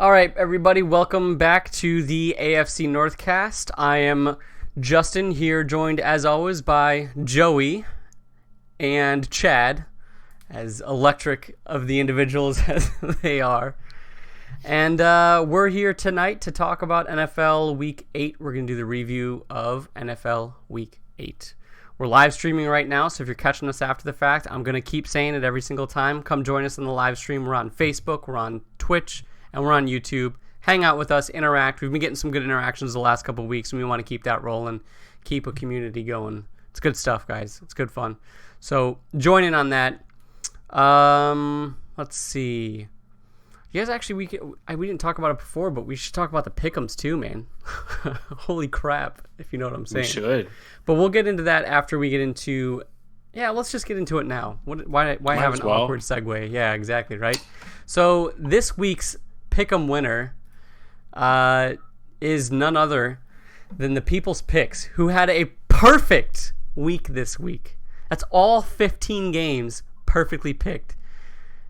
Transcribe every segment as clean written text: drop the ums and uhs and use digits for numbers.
All right, everybody, welcome back to the AFC Northcast. I am Justin here, joined as always by Joey and Chad, as electric of the individuals as they are. And we're here tonight to talk about NFL Week 8. We're going to do the review of NFL Week 8. We're live streaming right now, so if you're catching us after the fact, I'm going to keep saying it every single time. Come join us in the live stream. We're on Facebook, we're on Twitch, and we're on YouTube. Hang out with us, interact. We've been getting some good interactions the last couple of weeks, and we want to keep that rolling, keep a community going. It's good stuff, guys. It's good fun. So join in on that. Let's see. You guys actually, we didn't talk about it before, but we should talk about the pick'ems too, man. Holy crap, if you know what I'm saying. We should. But we'll get into that after we get into... Yeah, let's just get into it now. Why have an awkward segue? Yeah, exactly, right? So this week's pick'em winner is none other than the People's Picks, who had a perfect week this week. That's all 15 games perfectly picked.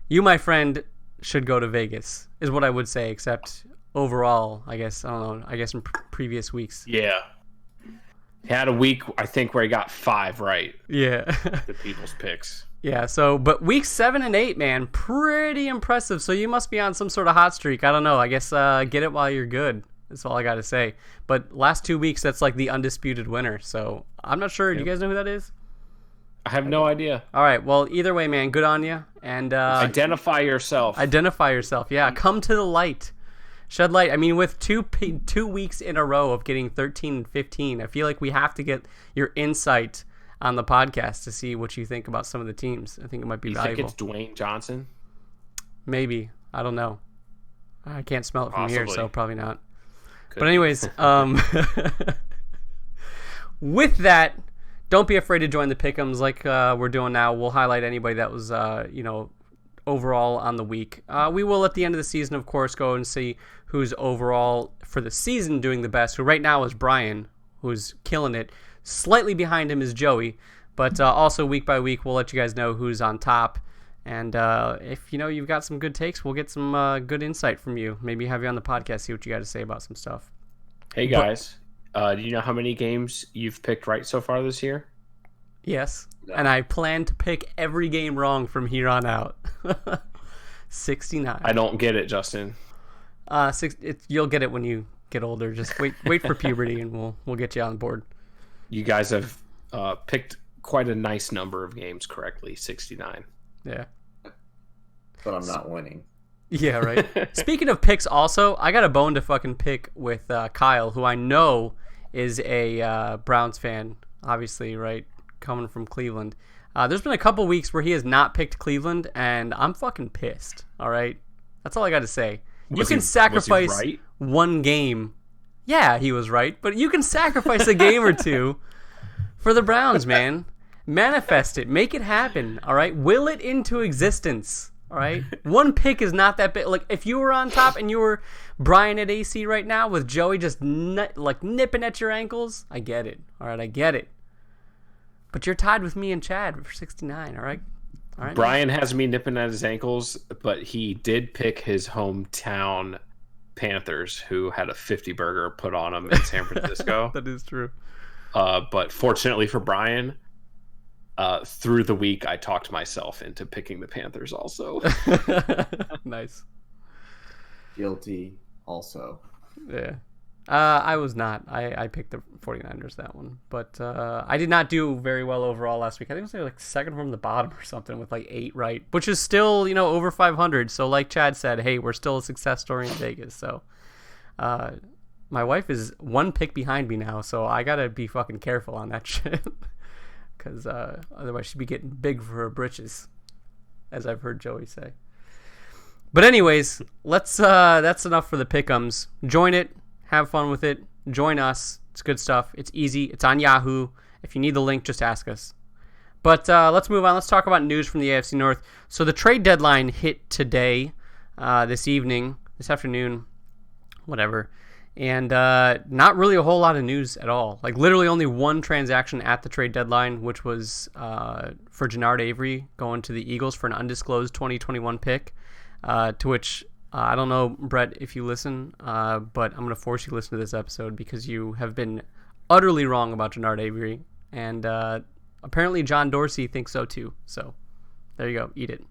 You, my friend, should go to Vegas, is what I would say, except overall, I guess, I don't know, I guess in previous weeks. Yeah. He had a week, I think, where he got 5 right. Yeah. The People's Picks. Yeah, so, but week 7 and 8, man, pretty impressive. So you must be on some sort of hot streak. I don't know. I guess get it while you're good. That's all I got to say. But last 2 weeks, that's like the undisputed winner. So I'm not sure. Yep. Do you guys know who that is? I have no idea. All right. Well, either way, man, good on you. And identify yourself. Identify yourself. Yeah, come to the light. Shed light. I mean, with two weeks in a row of getting 13 and 15, I feel like we have to get your insight on the podcast to see what you think about some of the teams. I think it might be valuable. You think it's Dwayne Johnson? Maybe. I don't know. I can't smell it from here, so probably not. Could but anyways, with that, don't be afraid to join the pick'ems like we're doing now. We'll highlight anybody that was, overall on the week. We will, at the end of the season, of course, go and see who's overall for the season doing the best, who right now is Brian, who's killing it. Slightly behind him is Joey, but also week by week, we'll let you guys know who's on top. And if you've got some good takes, we'll get some good insight from you. Maybe have you on the podcast, see what you got to say about some stuff. Hey, guys. Do you know how many games you've picked right so far this year? Yes. No. And I plan to pick every game wrong from here on out. 69. I don't get it, Justin. You'll get it when you get older. Just wait for puberty, and we'll get you on board. You guys have picked quite a nice number of games correctly, 69. Yeah. But I'm not winning. Yeah, right. Speaking of picks also, I got a bone to fucking pick with Kyle, who I know is a Browns fan, obviously, right? Coming from Cleveland. There's been a couple weeks where he has not picked Cleveland, and I'm fucking pissed, all right? That's all I got to say. You can sacrifice right? one game. Yeah, he was right, but you can sacrifice a game or two for the Browns, man. Manifest it. Make it happen, all right? Will it into existence, all right? One pick is not that big. Like, if you were on top and you were Brian at AC right now with Joey just nipping at your ankles, I get it, all right? I get it. But you're tied with me and Chad for 69, all right? All right. Brian has me nipping at his ankles, but he did pick his hometown Panthers, who had a 50 burger put on them in San Francisco. That is true. But fortunately for Brian, through the week, I talked myself into picking the Panthers also. Nice. Guilty also. Yeah. I was not. I picked the 49ers that one. But I did not do very well overall last week. I think it was like second from the bottom or something with like 8 right, which is still, over 500. So like Chad said, hey, we're still a success story in Vegas. So my wife is 1 pick behind me now, so I got to be fucking careful on that shit. Because otherwise she'd be getting big for her britches, as I've heard Joey say. But anyways, that's enough for the pick'ems. Join it. Have fun with it. Join us. It's good stuff. It's easy. It's on Yahoo. If you need the link, just ask us. But let's move on. Let's talk about news from the AFC North. So the trade deadline hit today, this afternoon, whatever. And not really a whole lot of news at all. Like literally only one transaction at the trade deadline, which was for Jannard Avery going to the Eagles for an undisclosed 2021 pick, to which I don't know, Brett, if you listen, but I'm going to force you to listen to this episode because you have been utterly wrong about Jannard Avery, and apparently John Dorsey thinks so too. So there you go, eat it.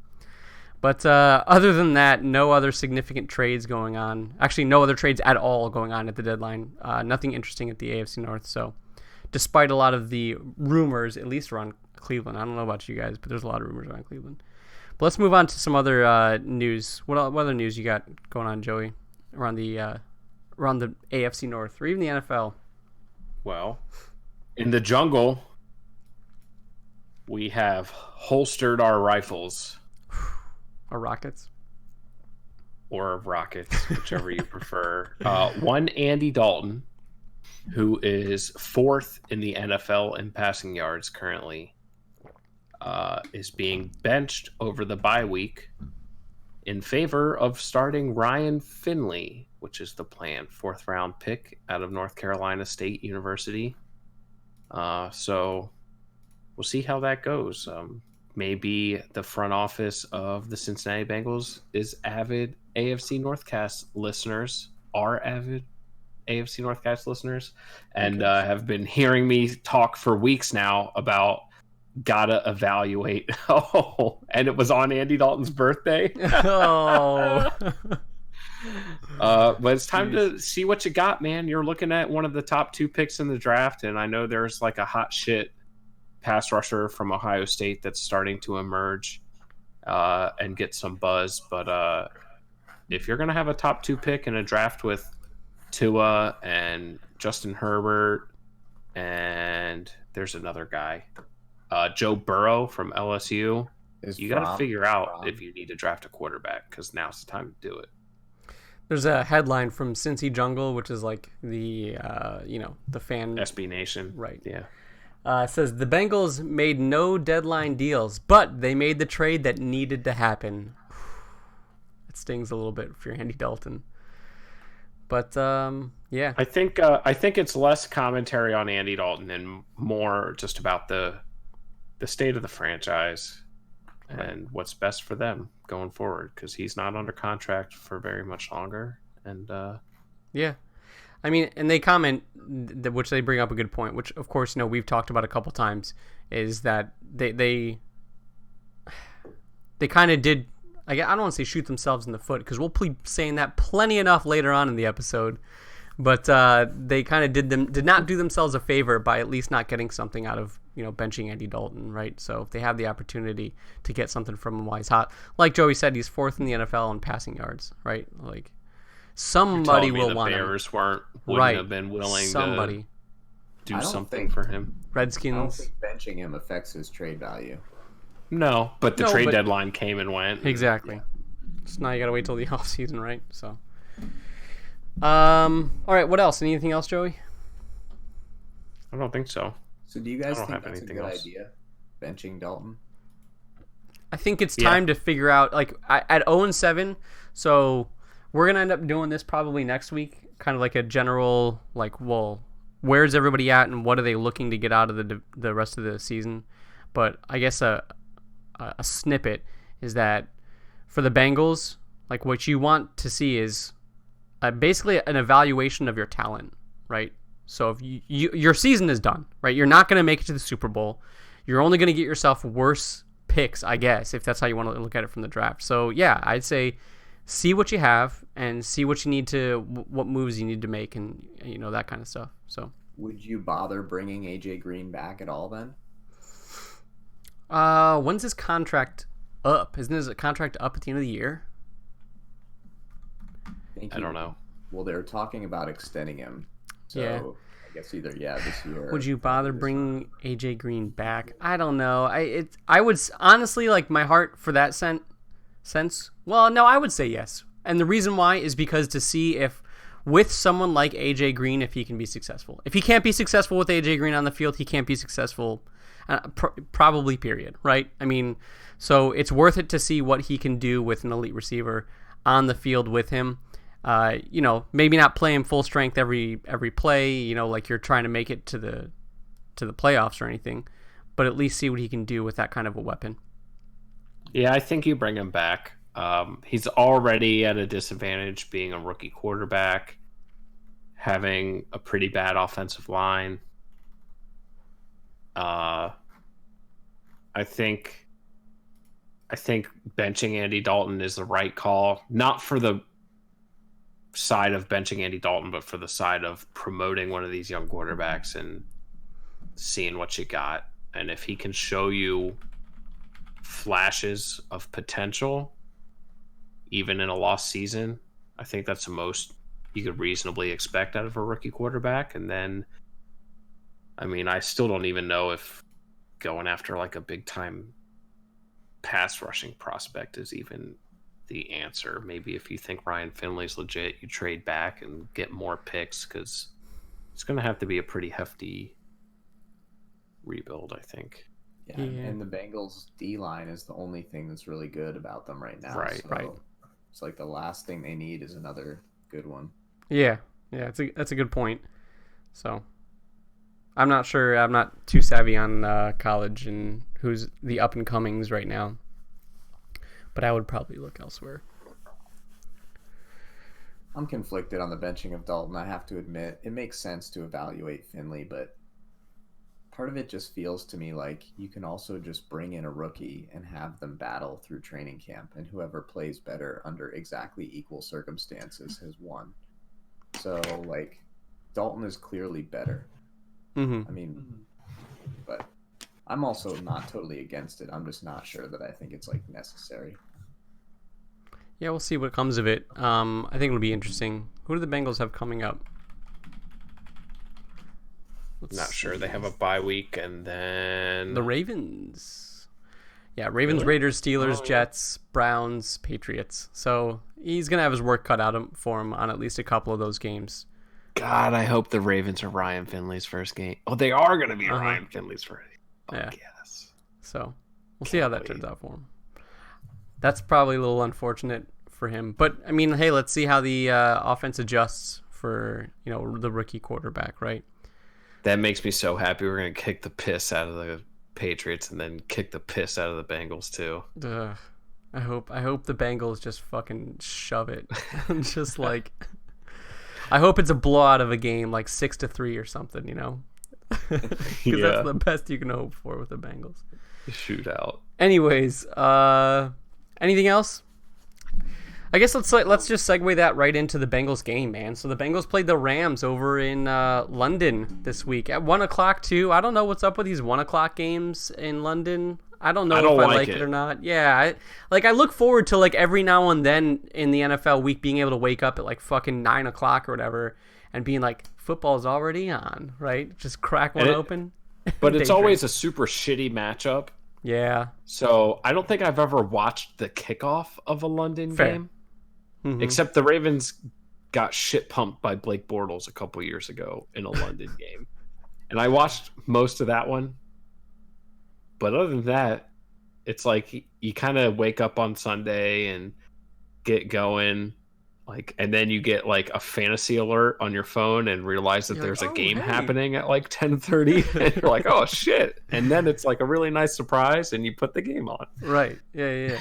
But other than that, no other significant trades going on. Actually, no other trades at all going on at the deadline. Nothing interesting at the AFC North. So despite a lot of the rumors, at least around Cleveland, I don't know about you guys, but there's a lot of rumors around Cleveland. But let's move on to some other news. What other news you got going on, Joey, around the AFC North or even the NFL? Well, in the jungle, we have holstered our rifles. Or Rockets? Or Rockets, whichever you prefer. One Andy Dalton, who is 4th in the NFL in passing yards currently, is being benched over the bye week in favor of starting Ryan Finley, which is the plan. 4th round pick out of North Carolina State University. So we'll see how that goes. Maybe the front office of the Cincinnati Bengals is avid AFC Northcast listeners, are avid AFC Northcast listeners, and have been hearing me talk for weeks now about gotta evaluate. Oh, and it was on Andy Dalton's birthday. Oh. But it's time to see what you got, man. You're looking at one of the top 2 picks in the draft, and I know there's like a hot shit pass rusher from Ohio State that's starting to emerge and get some buzz. But if you're going to have a top 2 pick in a draft with Tua and Justin Herbert, and there's another guy, Joe Burrow from LSU, you got to figure out if you need to draft a quarterback, because now's the time to do it. There's a headline from Cincy Jungle, which is like the the fan SB Nation, right? Yeah. It says the Bengals made no deadline deals, but they made the trade that needed to happen. It stings a little bit if you're Andy Dalton, but yeah. I think it's less commentary on Andy Dalton and more just about the state of the franchise and what's best for them going forward, because he's not under contract for very much longer. And yeah. I mean, and they comment, which they bring up a good point, which of course, we've talked about a couple times, is that they kind of did, I don't want to say shoot themselves in the foot, because we'll be saying that plenty enough later on in the episode, but they kind of did not do themselves a favor by at least not getting something out of, benching Andy Dalton, right? So if they have the opportunity to get something from him while he's hot, like Joey said, he's 4th in the NFL in passing yards, right? Like, somebody will want him. The Bears wouldn't have been willing to do something for him. Redskins. I don't think benching him affects his trade value. No, but the trade deadline came and went. Exactly. So now you got to wait till the offseason, right? So, all right, what else? Anything else, Joey? I don't think so. So do you guys think that's a good idea, benching Dalton? I think it's time to figure out, like, at 0-7, so we're going to end up doing this probably next week, kind of like a general, like, well, where's everybody at and what are they looking to get out of the rest of the season? But I guess a snippet is that for the Bengals, like, what you want to see is basically an evaluation of your talent, right? So if your season is done, right? You're not going to make it to the Super Bowl. You're only going to get yourself worse picks, I guess, if that's how you want to look at it from the draft. So yeah, I'd say see what you have and see what moves you need to make, and that kind of stuff. So would you bother bringing AJ Green back at all then? When's his contract up? Isn't his contract up at the end of the year? I don't know. Well, they're talking about extending him. So yeah. I guess either this year. Would you bother bringing AJ Green back? I don't know. I would honestly, like, my heart for that sense. Well, no, I would say yes. And the reason why is because to see if with someone like AJ Green, if he can be successful. If he can't be successful with AJ Green on the field, he can't be successful. Probably, period. Right? I mean, so it's worth it to see what he can do with an elite receiver on the field with him. Maybe not play him full strength every play, like you're trying to make it to the playoffs or anything, but at least see what he can do with that kind of a weapon. Yeah, I think you bring him back. He's already at a disadvantage being a rookie quarterback, having a pretty bad offensive line. I think benching Andy Dalton is the right call, not for the side of benching Andy Dalton, but for the side of promoting one of these young quarterbacks and seeing what you got. And if he can show you flashes of potential, even in a lost season, I think that's the most you could reasonably expect out of a rookie quarterback. And then, I mean, I still don't even know if going after like a big time pass rushing prospect is even the answer. Maybe if you think Ryan Finley's legit, you trade back and get more picks, because it's going to have to be a pretty hefty rebuild, I think. Yeah, and the Bengals D-line is the only thing that's really good about them right now. Right, right. It's like the last thing they need is another good one. Yeah, that's a good point. So, I'm not sure. I'm not too savvy on college and who's the up-and-comings right now. But I would probably look elsewhere. I'm conflicted on the benching of Dalton. I have to admit, it makes sense to evaluate Finley, but part of it just feels to me like you can also just bring in a rookie and have them battle through training camp, and whoever plays better under exactly equal circumstances has won. So, like, Dalton is clearly better. Mm-hmm. I mean, but I'm also not totally against it. I'm just not sure that I think it's, like, necessary. Yeah, we'll see what comes of it. I think it'll be interesting. Who do the Bengals have coming up? Not sure. They have a bye week, and then the Ravens. Yeah, Ravens, really? Raiders, Steelers, Jets, Browns, Patriots. So he's going to have his work cut out for him on at least a couple of those games. God, I hope the Ravens are Ryan Finley's first game. Oh, they are going to be Ryan Finley's first game. Oh, yeah. Yes. So we'll see how that turns out for him. That's probably a little unfortunate for him. But, I mean, hey, let's see how the offense adjusts for, the rookie quarterback, right? That makes me so happy. We're going to kick the piss out of the Patriots and then kick the piss out of the Bengals too. I hope the Bengals just fucking shove it. Just like, I hope it's a blowout of a game, like 6-3 or something, Because that's the best you can hope for with the Bengals. Shootout. Anyways, anything else? I guess let's just segue that right into the Bengals game, man. So the Bengals played the Rams over in London this week at 1:00 too. I don't know what's up with these 1:00 games in London. I don't know if I like it or not. Yeah, I look forward to like every now and then in the NFL week being able to wake up at like fucking 9:00 or whatever and being like, football's already on, right? Just crack one open. But it's always a super shitty matchup. Yeah. So I don't think I've ever watched the kickoff of a London game. Mm-hmm. Except the Ravens got shit pumped by Blake Bortles a couple years ago in a London game. And I watched most of that one. But other than that, it's like you kind of wake up on Sunday and get going. And then you get like a fantasy alert on your phone and realize that there's a game happening at like 10:30. And you're like, oh shit. And then it's like a really nice surprise and you put the game on. Right. Yeah.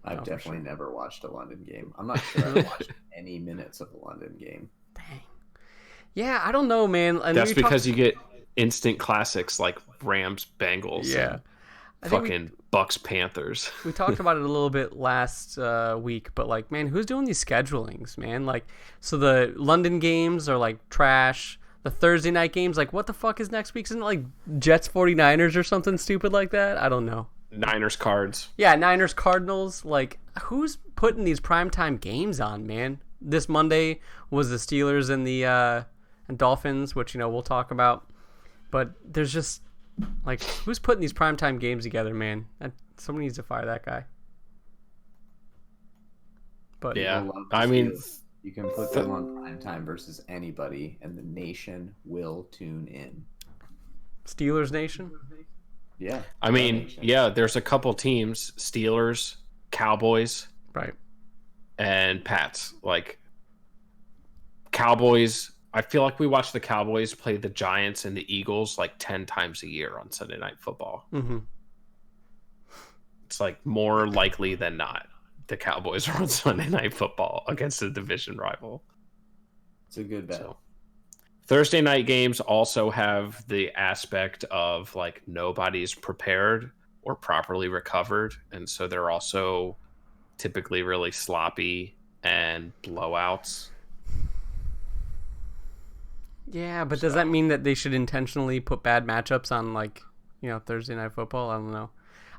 I've definitely never watched a London game. I'm not sure I've watched any minutes of a London game. Dang. Yeah, I don't know, man. That's because you get instant classics like Rams, Bengals, and fucking Bucks, Panthers. We talked about it a little bit last week, but like, man, who's doing these schedulings, man? Like, so the London games are like trash. The Thursday night games, like, what the fuck is next week? Isn't it like Jets 49ers or something stupid like that? I don't know. Niners Cards. Yeah, Niners Cardinals. Like, who's putting these primetime games on, man? This Monday was the Steelers and the and Dolphins, which we'll talk about. But there's just like, who's putting these primetime games together, man? Someone needs to fire that guy. But yeah, I mean, you can put them on primetime versus anybody, and the nation will tune in. Steelers Nation. Yeah. I mean, there's a couple teams, Steelers, Cowboys, right, and Pats. Like, Cowboys, I feel like we watch the Cowboys play the Giants and the Eagles like 10 times a year on Sunday Night Football. Mm-hmm. It's like more likely than not the Cowboys are on Sunday Night Football against a division rival. It's a good bet. So, Thursday night games also have the aspect of like nobody's prepared or properly recovered, and so they're also typically really sloppy and blowouts. Yeah, but does that mean that they should intentionally put bad matchups on, like, Thursday Night Football? I don't know.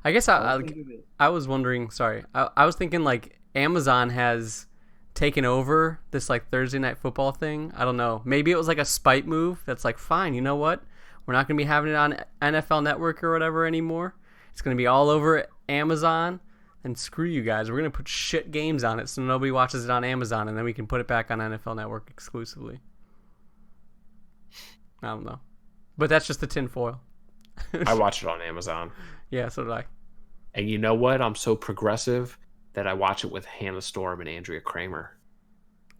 I guess I was wondering, sorry, I was thinking, like, Amazon has taken over this, like, Thursday Night Football thing. I don't know. Maybe it was, like, a spite move that's like, fine, you know what? We're not going to be having it on NFL Network or whatever anymore. It's going to be all over Amazon. And screw you guys. We're going to put shit games on it so nobody watches it on Amazon, and then we can put it back on NFL Network exclusively. I don't know. But that's just the tinfoil. I watch it on Amazon. Yeah, so did I. And you know what? I'm so progressive that I watch it with Hannah Storm and Andrea Kramer.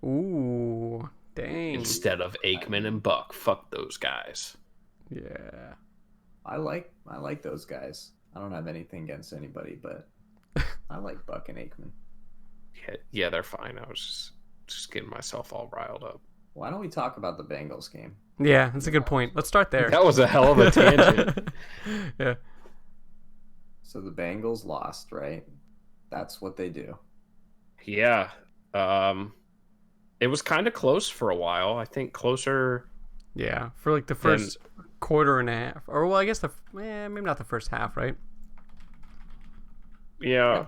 Ooh, dang. Instead of Aikman and Buck. Fuck those guys. Yeah. I like those guys. I don't have anything against anybody, but I like Buck and Aikman. Yeah, they're fine. I was just getting myself all riled up. Why don't we talk about the Bengals game? Yeah, that's a good point. Let's start there. That was a hell of a tangent. Yeah. So the Bengals lost, right? That's what they do. Yeah. It was kind of close for a while. I think closer. Yeah, for like the first quarter and a half. Or, well, I guess maybe not the first half, right? Yeah.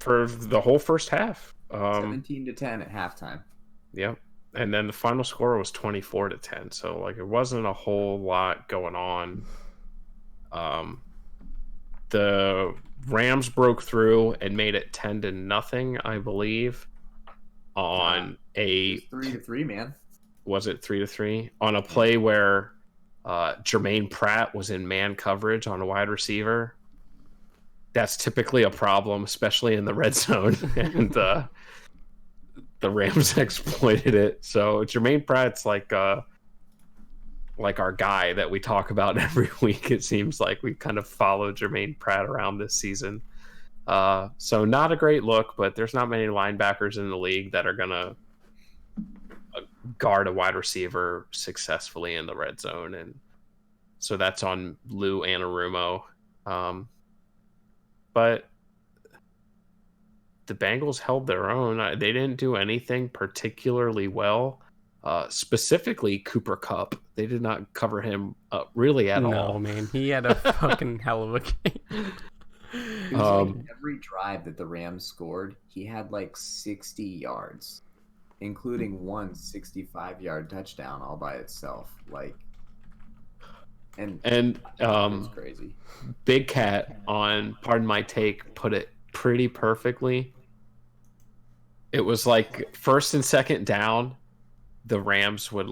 For the whole first half. 17-10 at halftime. Yeah. And then the final score was 24-10. So, like, it wasn't a whole lot going on. The Rams broke through and made it 10-0, I believe, on a 3-3, man. Was it 3-3 on a play where Jermaine Pratt was in man coverage on a wide receiver? That's typically a problem, especially in the red zone, and the Rams exploited it. So Jermaine Pratt's like our guy that we talk about every week. It seems like we kind of follow Jermaine Pratt around this season. So not a great look, but there's not many linebackers in the league that are going to guard a wide receiver successfully in the red zone. And so that's on Lou Anarumo. But the Bengals held their own. They didn't do anything particularly well. Specifically, Cooper Kupp. They did not cover him really at all. No, man. He had a fucking hell of a game. Every drive that the Rams scored, he had like 60 yards, including one 65-yard touchdown all by itself. And it was crazy. Big Cat on Pardon My Take put it pretty perfectly. It was like first and second down, the Rams would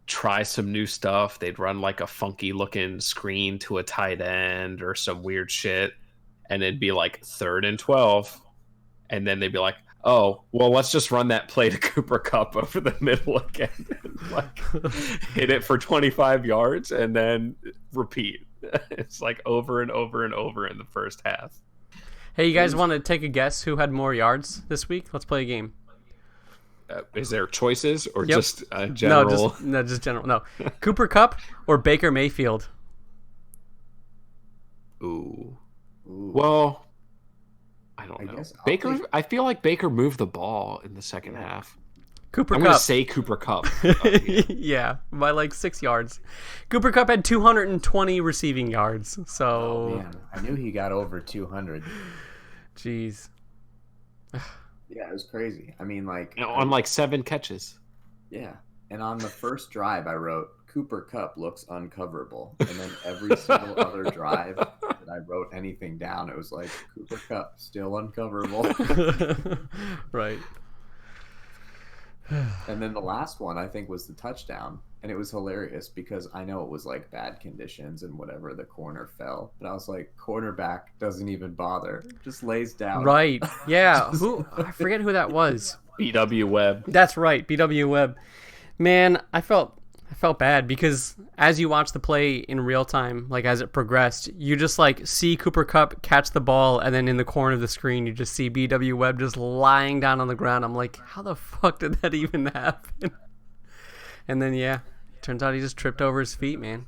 try some new stuff. They'd run like a funky looking screen to a tight end or some weird shit, and it'd be like 3rd and 12, and then they'd be like, oh, well, let's just run that play to Cooper Kupp over the middle again and hit it for 25 yards and then repeat. It's like over and over and over in the first half. Hey, you guys want to take a guess who had more yards this week? Let's play a game. Is there choices or just general? No, just general. No, Cooper Kupp or Baker Mayfield? Ooh. Well, I don't know. Baker. I feel like Baker moved the ball in the second half. I'm going to say Cooper Kupp. Yeah, by like 6 yards. Cooper Kupp had 220 receiving yards. So, oh, man. I knew he got over 200. Jeez. Yeah, it was crazy. I mean, on like 7 catches. Yeah. And on the first drive, I wrote, Cooper Kupp looks uncoverable. And then every single other drive that I wrote anything down, it was like, Cooper Kupp, still uncoverable. Right. And then the last one, I think, was the touchdown. And it was hilarious because I know it was like bad conditions and whatever, the corner fell. But I was like, cornerback doesn't even bother. Just lays down. Right. Yeah. I forget who that was. B.W. Webb. That's right. B.W. Webb. Man, I felt I felt bad because as you watch the play in real time, like as it progressed, you just like see Cooper Kupp catch the ball, and then in the corner of the screen, you just see BW Webb just lying down on the ground. I'm like, how the fuck did that even happen? And then yeah, turns out he just tripped over his feet, man.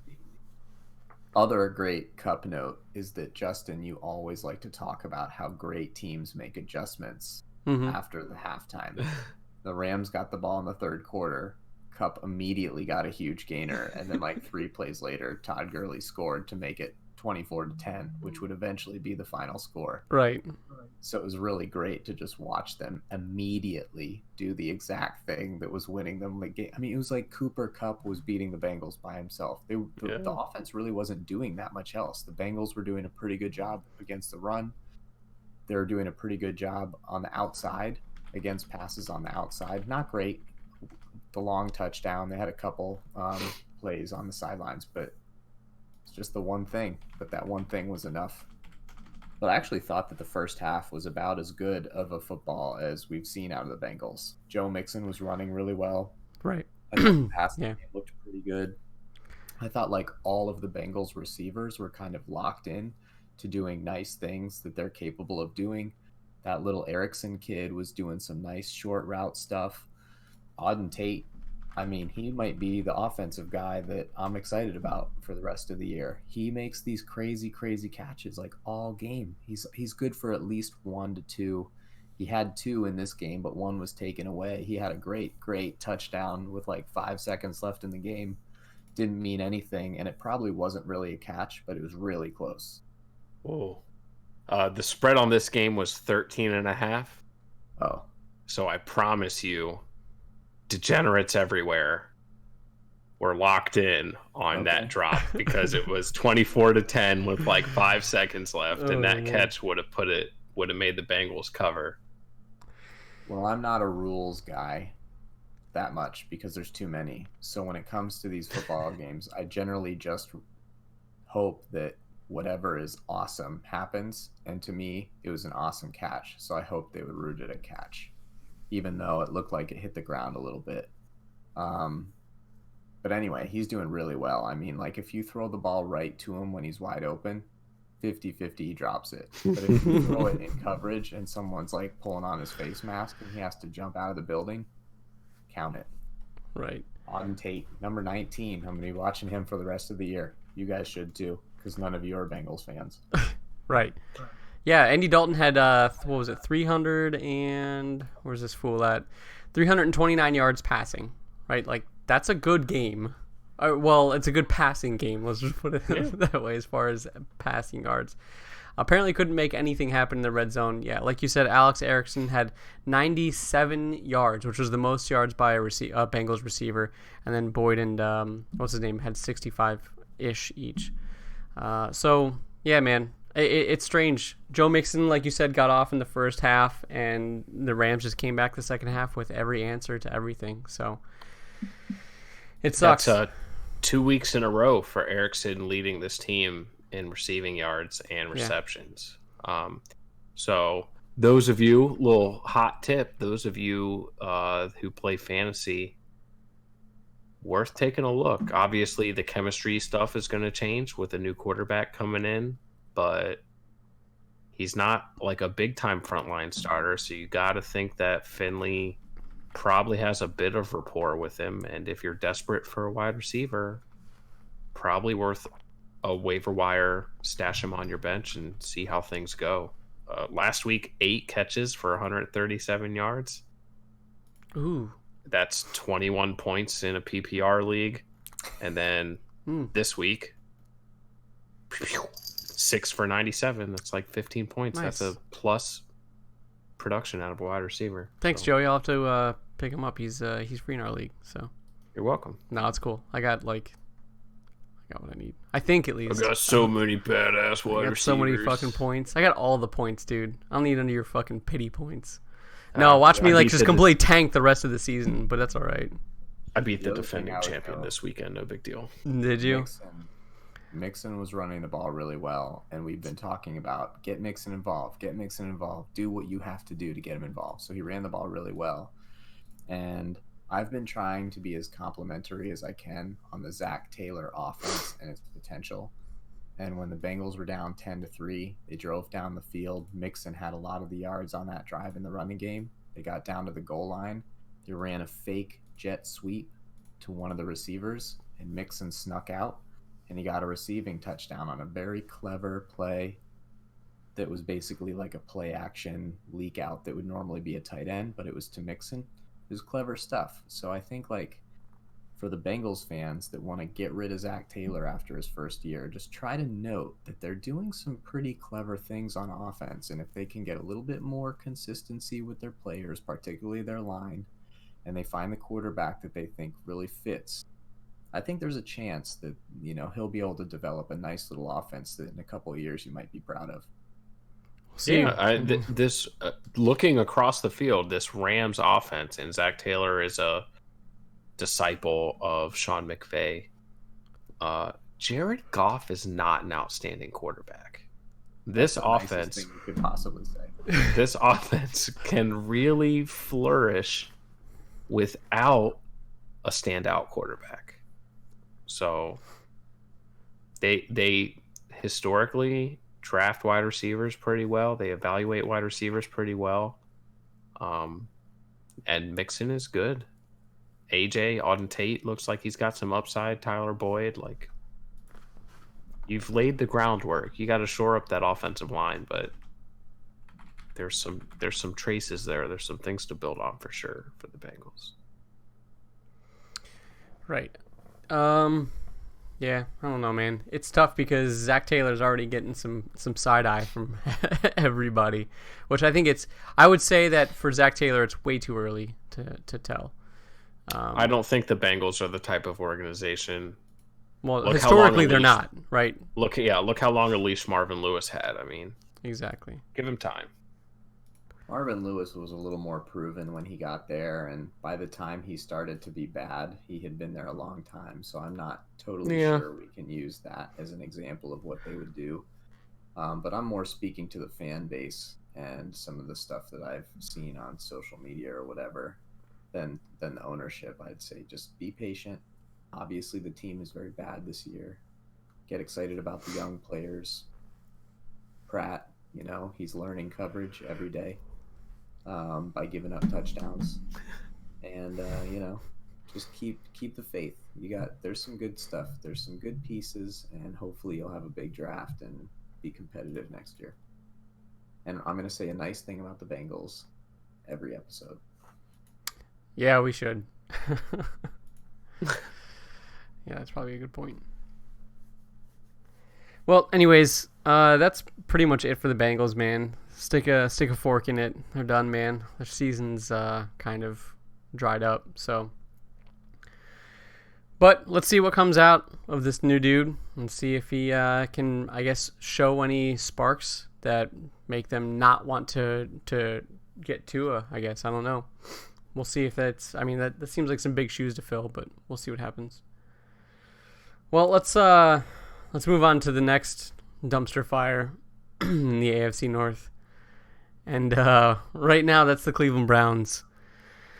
Other great Cup note is that, Justin, you always like to talk about how great teams make adjustments after the halftime. The Rams got the ball in the third quarter. Cup immediately got a huge gainer, and then like 3 plays later, Todd Gurley scored to make it 24-10, which would eventually be the final score. Right. So it was really great to just watch them immediately do the exact thing that was winning them the game. I mean, it was like Cooper Kupp was beating the Bengals by himself. The offense really wasn't doing that much else. The Bengals were doing a pretty good job against the run. They were doing a pretty good job on the outside against passes on the outside. Not great. The long touchdown, they had a couple plays on the sidelines, but it's just the one thing. But that one thing was enough. But I actually thought that the first half was about as good of a football as we've seen out of the Bengals. Joe Mixon was running really well. Right. I thought the passing game looked pretty good. I thought like all of the Bengals receivers were kind of locked in to doing nice things that they're capable of doing. That little Erickson kid was doing some nice short route stuff. Auden Tate, I mean, he might be the offensive guy that I'm excited about for the rest of the year. He makes these crazy catches like all game. He's good for at least 1 to 2. He had 2 in this game, but 1 was taken away. He had a great touchdown with like 5 seconds left in the game. Didn't mean anything, and it probably wasn't really a catch, but it was really close. Whoa. The spread on this game was 13.5. Oh. So I promise you, degenerates everywhere were locked in on that drop because it was 24-10 with like 5 seconds left, and that catch would have made the Bengals cover. Well, I'm not a rules guy that much because there's too many. So when it comes to these football games, I generally just hope that whatever is awesome happens, and to me, it was an awesome catch. So I hope they would root it a catch, even though it looked like it hit the ground a little bit. But anyway, he's doing really well. I mean, like if you throw the ball right to him when he's wide open, 50-50 he drops it. But if you throw it in coverage and someone's like pulling on his face mask and he has to jump out of the building, count it. Right. Auden Tate, number 19. I'm going to be watching him for the rest of the year. You guys should too, because none of you are Bengals fans. Right. Yeah, Andy Dalton had, what was it, 300 and... Where's this fool at? 329 yards passing, right? Like, that's a good game. Well, it's a good passing game. Let's just put it that way as far as passing yards. Apparently couldn't make anything happen in the red zone. Yeah, like you said, Alex Erickson had 97 yards, which was the most yards by a Bengals receiver. And then Boyd and, what's his name, had 65-ish each. So, yeah, man. It's strange. Joe Mixon, like you said, got off in the first half, and the Rams just came back the second half with every answer to everything. So it sucks. That's 2 weeks in a row for Erickson leading this team in receiving yards and receptions. So those of you, little hot tip, those of you who play fantasy, worth taking a look. Obviously, the chemistry stuff is going to change with a new quarterback coming in, but he's not like a big-time frontline starter, so you got to think that Finley probably has a bit of rapport with him, and if you're desperate for a wide receiver, probably worth a waiver wire, stash him on your bench and see how things go. Last week, 8 catches for 137 yards. Ooh. That's 21 points in a PPR league. And then this week, 6 for 97. That's like 15 points. Nice. That's a plus production out of a wide receiver. Thanks, Joey. I'll have to pick him up. He's free in our league, so. You're welcome. No, it's cool. I got what I need. I think at least. I got so many badass wide receivers. So many fucking points. I got all the points, dude. I don't need any of your fucking pity points. No, watch me just completely tank the rest of the season, but that's all right. I beat the defending champion this weekend. No big deal. Did you? Mixon was running the ball really well, and we've been talking about get Mixon involved, do what you have to do to get him involved. So he ran the ball really well. And I've been trying to be as complimentary as I can on the Zach Taylor offense and its potential. And when the Bengals were down 10-3, they drove down the field. Mixon had a lot of the yards on that drive in the running game. They got down to the goal line. They ran a fake jet sweep to one of the receivers, and Mixon snuck out, and he got a receiving touchdown on a very clever play that was basically like a play action leak out that would normally be a tight end, but it was to Mixon. It was clever stuff. So I think, like, for the Bengals fans that want to get rid of Zach Taylor after his first year, just try to note that they're doing some pretty clever things on offense. And if they can get a little bit more consistency with their players, particularly their line, and they find the quarterback that they think really fits, I think there's a chance that, you know, he'll be able to develop a nice little offense that in a couple of years you might be proud of. This looking across the field, this Rams offense, and Zach Taylor is a disciple of Sean McVay. Jared Goff is not an outstanding quarterback. This offense, thing you could possibly say. This offense can really flourish without a standout quarterback. So they historically draft wide receivers pretty well. They evaluate wide receivers pretty well. And Mixon is good. AJ, Auden Tate looks like he's got some upside. Tyler Boyd, like, you've laid the groundwork. You got to shore up that offensive line, but there's some traces there. There's some things to build on for sure for the Bengals. Right. Yeah, I don't know, man. It's tough because Zach Taylor's already getting some side eye from everybody, which I think I would say that for Zach Taylor, it's way too early to tell. I don't think the Bengals are the type of organization. Well, historically, they're not, right? Look how long a leash Marvin Lewis had. I mean, exactly. Give him time. Marvin Lewis was a little more proven when he got there, and by the time he started to be bad, he had been there a long time. So I'm not totally sure we can use that as an example of what they would do. But I'm more speaking to the fan base and some of the stuff that I've seen on social media or whatever than the ownership. I'd say just be patient. Obviously, the team is very bad this year. Get excited about the young players. Pratt, you know, he's learning coverage every day. By giving up touchdowns, and you know, just keep the faith. There's some good stuff. There's some good pieces, and hopefully you'll have a big draft and be competitive next year. And I'm gonna say a nice thing about the Bengals every episode. Yeah, we should. Yeah, that's probably a good point. Well, anyways, that's pretty much it for the Bengals, man. Stick a fork in it. They're done, man. Their season's kind of dried up. So, but let's see what comes out of this new dude and see if he can, I guess, show any sparks that make them not want to get Tua. I guess, I don't know. We'll see if that's. I mean, that seems like some big shoes to fill, but we'll see what happens. Well, let's move on to the next dumpster fire in the AFC North. And right now, that's the Cleveland Browns.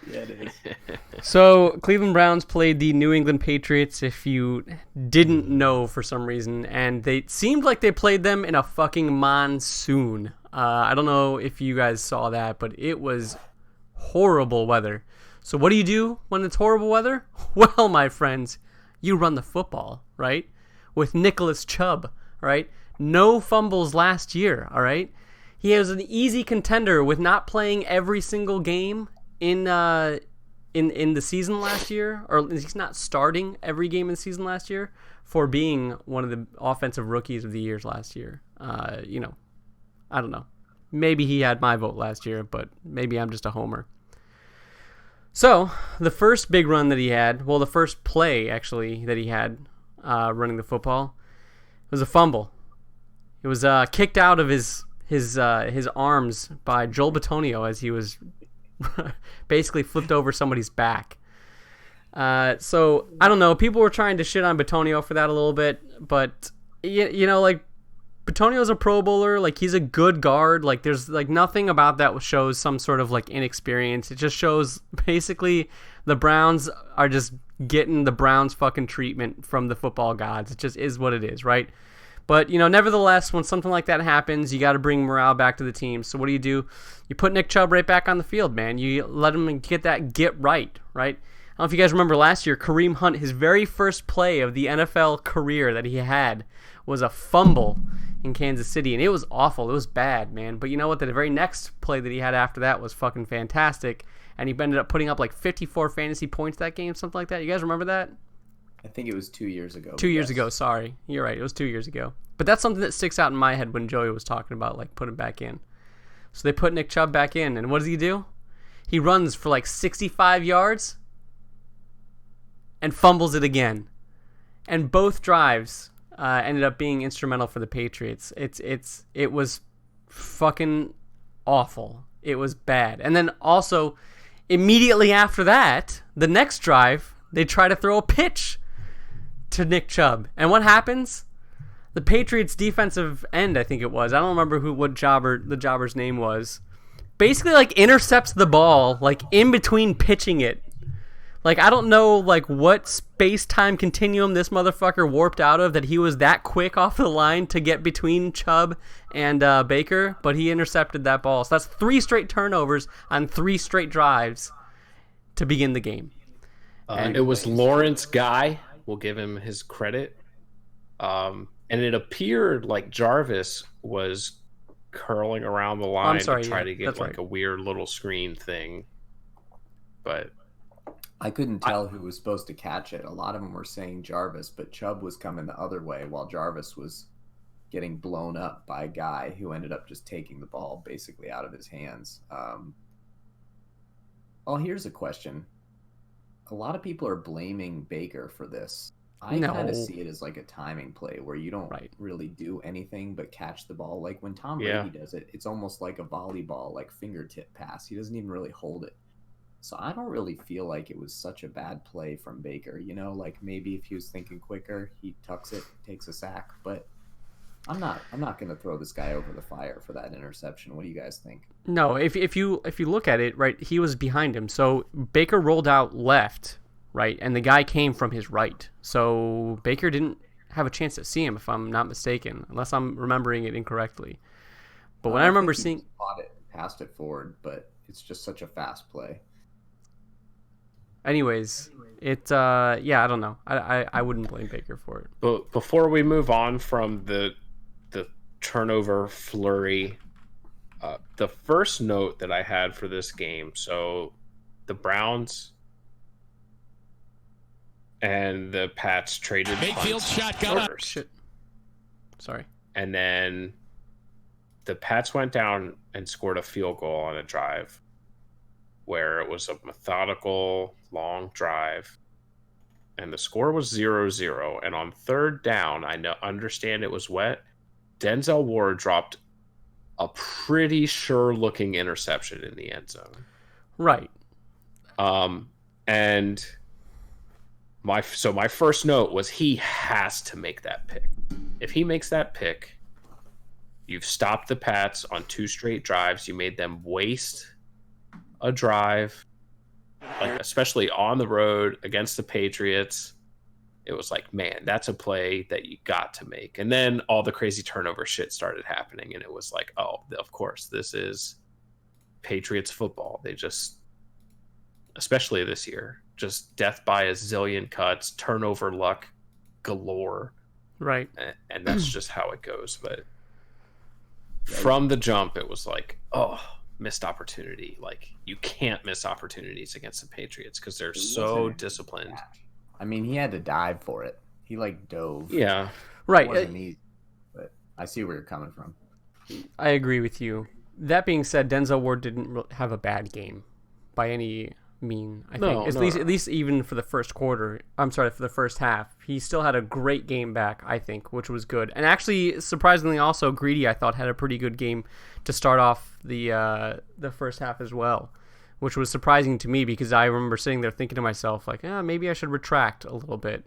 Yeah, it is. So, Cleveland Browns played the New England Patriots, if you didn't know for some reason. And they seemed like they played them in a fucking monsoon. I don't know if you guys saw that, but it was horrible weather. So, what do you do when it's horrible weather? Well, my friends, you run the football, right? With Nicholas Chubb, right? No fumbles last year, all right? He was an easy contender with not playing every single game in the season last year, or he's not starting every game in the season last year for being one of the offensive rookies of the years last year. You know, I don't know. Maybe he had my vote last year, but maybe I'm just a homer. So the first big run that he had, well, the first play actually that he had running the football was a fumble. It was kicked out of his arms by Joel Bitonio as he was basically flipped over somebody's back. So I don't know. People were trying to shit on Bitonio for that a little bit, but you know, like, Bitonio's a Pro Bowler. Like, he's a good guard. Like, there's like nothing about that shows some sort of like inexperience. It just shows basically The Browns are just getting the Browns fucking treatment from the football gods. It just is what it is, right? But, nevertheless, when something like that happens, you got to bring morale back to the team. So what do? You put Nick Chubb right back on the field, man. You let him get right? I don't know if you guys remember last year, Kareem Hunt, his very first play of the NFL career that he had was a fumble in Kansas City, and it was awful. It was bad, man. But you know what? The very next play that he had after that was fucking fantastic, and he ended up putting up like 54 fantasy points that game, something like that. You guys remember that? I think it was 2 years ago. 2 years ago, sorry. You're right. It was 2 years ago. But that's something that sticks out in my head when Joey was talking about, like, put him back in. So they put Nick Chubb back in, and what does he do? He runs for like 65 yards and fumbles it again. And both drives ended up being instrumental for the Patriots. It was fucking awful. It was bad. And then also, immediately after that, the next drive, they try to throw a pitch to Nick Chubb. And what happens? The Patriots defensive end, I think it was. I don't remember what the jobber's name was. Basically, like, intercepts the ball, like, in between pitching it. Like, I don't know, like, what space-time continuum this motherfucker warped out of that he was that quick off the line to get between Chubb and Baker, but he intercepted that ball. So that's 3 straight turnovers on 3 straight drives to begin the game. And it was Lawrence Guy. We'll give him his credit. And it appeared like Jarvis was curling around the line to try to get like a weird little screen thing. But I couldn't tell who was supposed to catch it. A lot of them were saying Jarvis, but Chubb was coming the other way while Jarvis was getting blown up by a guy who ended up just taking the ball basically out of his hands. Here's a question. A lot of people are blaming Baker for this. I kind of see it as like a timing play where you don't really do anything but catch the ball. Like when Tom Brady does it, it's almost like a volleyball, like fingertip pass. He doesn't even really hold it. So I don't really feel like it was such a bad play from Baker. Like maybe if he was thinking quicker, he tucks it, takes a sack. But I'm not going to throw this guy over the fire for that interception. What do you guys think? No, if you look at it, right, he was behind him. So Baker rolled out left, right, and the guy came from his right. So Baker didn't have a chance to see him, if I'm not mistaken, unless I'm remembering it incorrectly. But when I remember seeing... He caught it, passed it forward, but it's just such a fast play. Anyways, I don't know. I wouldn't blame Baker for it. But before we move on from the turnover flurry, the first note that I had for this game, so the Browns and the Pats traded Mayfield shotgun first. Shit. Sorry. And then the Pats went down and scored a field goal on a drive where it was a methodical, long drive. And the score was 0-0. And on third down, understand it was wet. Denzel Ward dropped a pretty sure-looking interception in the end zone. Right. And my first note was he has to make that pick. If he makes that pick, you've stopped the Pats on 2 straight drives. You made them waste a drive, like especially on the road against the Patriots. It was like, man, that's a play that you got to make. And then all the crazy turnover shit started happening, and it was like, oh, of course, this is Patriots football. They just, especially this year, just death by a zillion cuts, turnover luck galore. Right. And that's just how it goes. But from the jump, it was like, oh, missed opportunity. Like, you can't miss opportunities against the Patriots because they're so disciplined. I mean, he had to dive for it. He like dove. Yeah. Right. It wasn't easy, but I see where you're coming from. I agree with you. That being said, Denzel Ward didn't have a bad game by any mean. I think at least even for the first quarter. I'm sorry, for the first half, he still had a great game back, I think, which was good. And actually, surprisingly, also Greedy, I thought, had a pretty good game to start off the first half as well, which was surprising to me because I remember sitting there thinking to myself, like, maybe I should retract a little bit.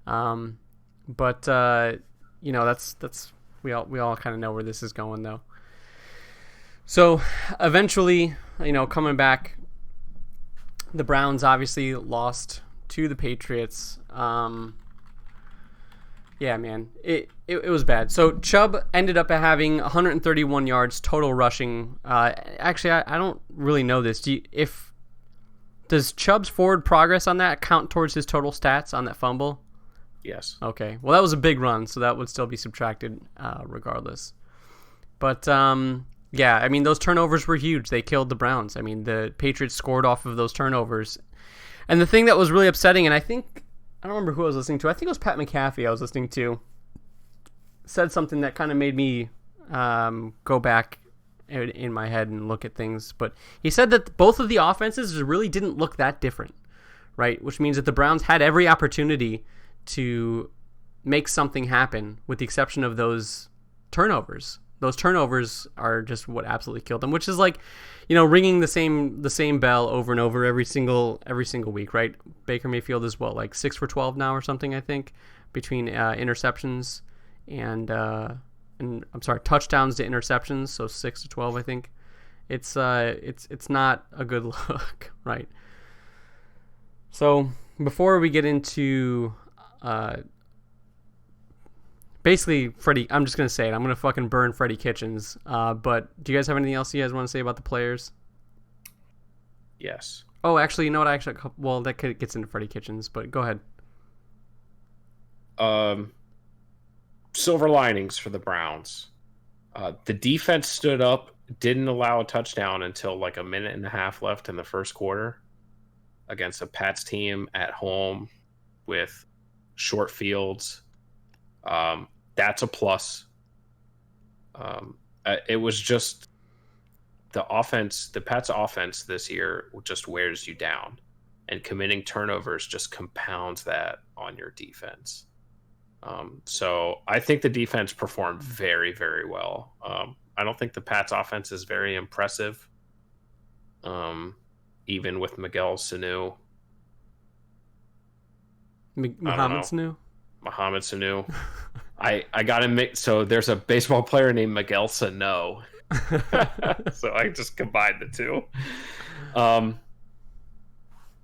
But that's we all kind of know where this is going, though. So eventually, coming back the Browns obviously lost to the Patriots. Yeah, man, it was bad. So Chubb ended up having 131 yards total rushing. Actually, I don't really know this. Does Chubb's forward progress on that count towards his total stats on that fumble? Yes. Okay. Well, that was a big run, so that would still be subtracted regardless. But yeah, I mean, those turnovers were huge. They killed the Browns. I mean, the Patriots scored off of those turnovers. And the thing that was really upsetting, and I don't remember who I was listening to. I think it was Pat McAfee I was listening to. Said something that kind of made me go back in my head and look at things. But he said that both of the offenses really didn't look that different, right? Which means that the Browns had every opportunity to make something happen, with the exception of those turnovers. Those turnovers are just what absolutely killed them, which is like, ringing the same bell over and over every single week, right? Baker Mayfield is what, like 6 for 12 now or something, I think, between interceptions and I'm sorry, touchdowns to interceptions, so 6 to 12, I think. It's not a good look, right? So before we get into basically Freddie, I'm just gonna say it. I'm gonna fucking burn Freddie Kitchens. But do you guys have anything else you guys want to say about the players? Yes. Oh, actually, you know what? Well, that gets into Freddie Kitchens, but go ahead. Silver linings for the Browns. The defense stood up, didn't allow a touchdown until like a minute and a half left in the first quarter against a Pats team at home with short fields. That's a plus. It was just the Pats offense this year just wears you down, and committing turnovers just compounds that on your defense. So I think the defense performed very, very well. I don't think the Pats offense is very impressive. Even with Miguel Sanu. Mohamed Sanu? Mohamed Sanu. I got him. So there's a baseball player named Miguel Sano. So I just combined the two.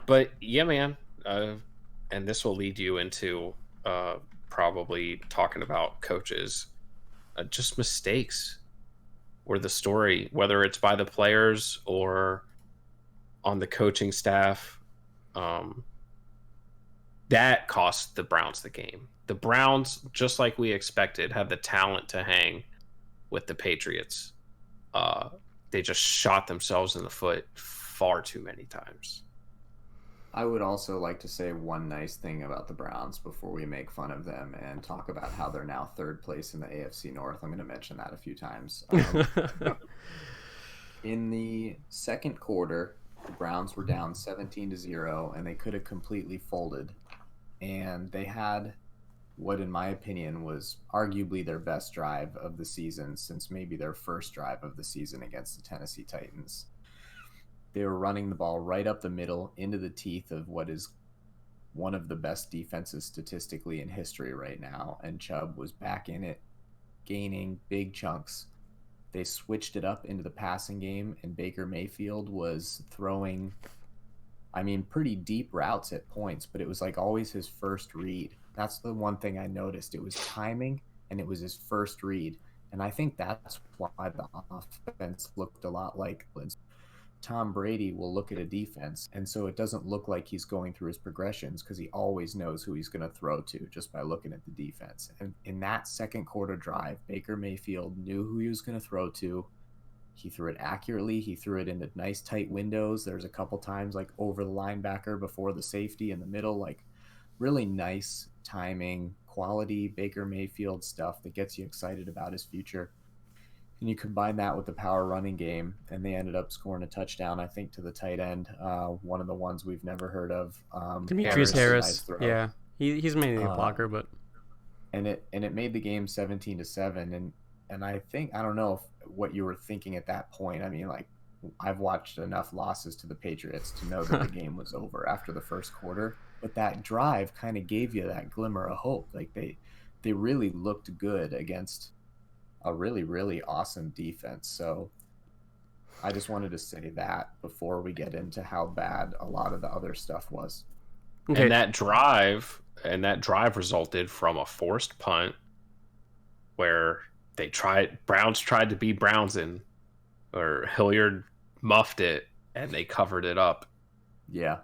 But yeah, man. And this will lead you into probably talking about coaches. Just mistakes were the story, whether it's by the players or on the coaching staff. That cost the Browns the game. The Browns, just like we expected, have the talent to hang with the Patriots. They just shot themselves in the foot far too many times. I would also like to say one nice thing about the Browns before we make fun of them and talk about how they're now third place in the AFC North. I'm going to mention that a few times. In the second quarter, the Browns were down 17-0, and they could have completely folded. And they had what, in my opinion, was arguably their best drive of the season since maybe their first drive of the season against the Tennessee Titans. They were running the ball right up the middle into the teeth of what is one of the best defenses statistically in history right now, and Chubb was back in it, gaining big chunks. They switched it up into the passing game, and Baker Mayfield was throwing, pretty deep routes at points, but it was like always his first read. That's the one thing I noticed. It was timing, and it was his first read. And I think that's why the offense looked a lot like Tom Brady will look at a defense, and so it doesn't look like he's going through his progressions because he always knows who he's going to throw to just by looking at the defense. And in that second quarter drive, Baker Mayfield knew who he was going to throw to. He threw it accurately. He threw it into nice tight windows. There's a couple times like over the linebacker before the safety in the middle, like really nice timing, quality Baker Mayfield stuff that gets you excited about his future. And you combine that with the power running game, and they ended up scoring a touchdown, I think, to the tight end, one of the ones we've never heard of. Demetrius Harris. Nice, yeah, he's mainly a blocker, but and it made the game 17-7, and I think, I don't know what you were thinking at that point. I've watched enough losses to the Patriots to know that the game was over after the first quarter, but that drive kind of gave you that glimmer of hope. Like they really looked good against a really, really awesome defense. So I just wanted to say that before we get into how bad a lot of the other stuff was. Okay. And that drive resulted from a forced punt where Browns tried to be Brownson, or Hilliard muffed it and they covered it up. Yeah.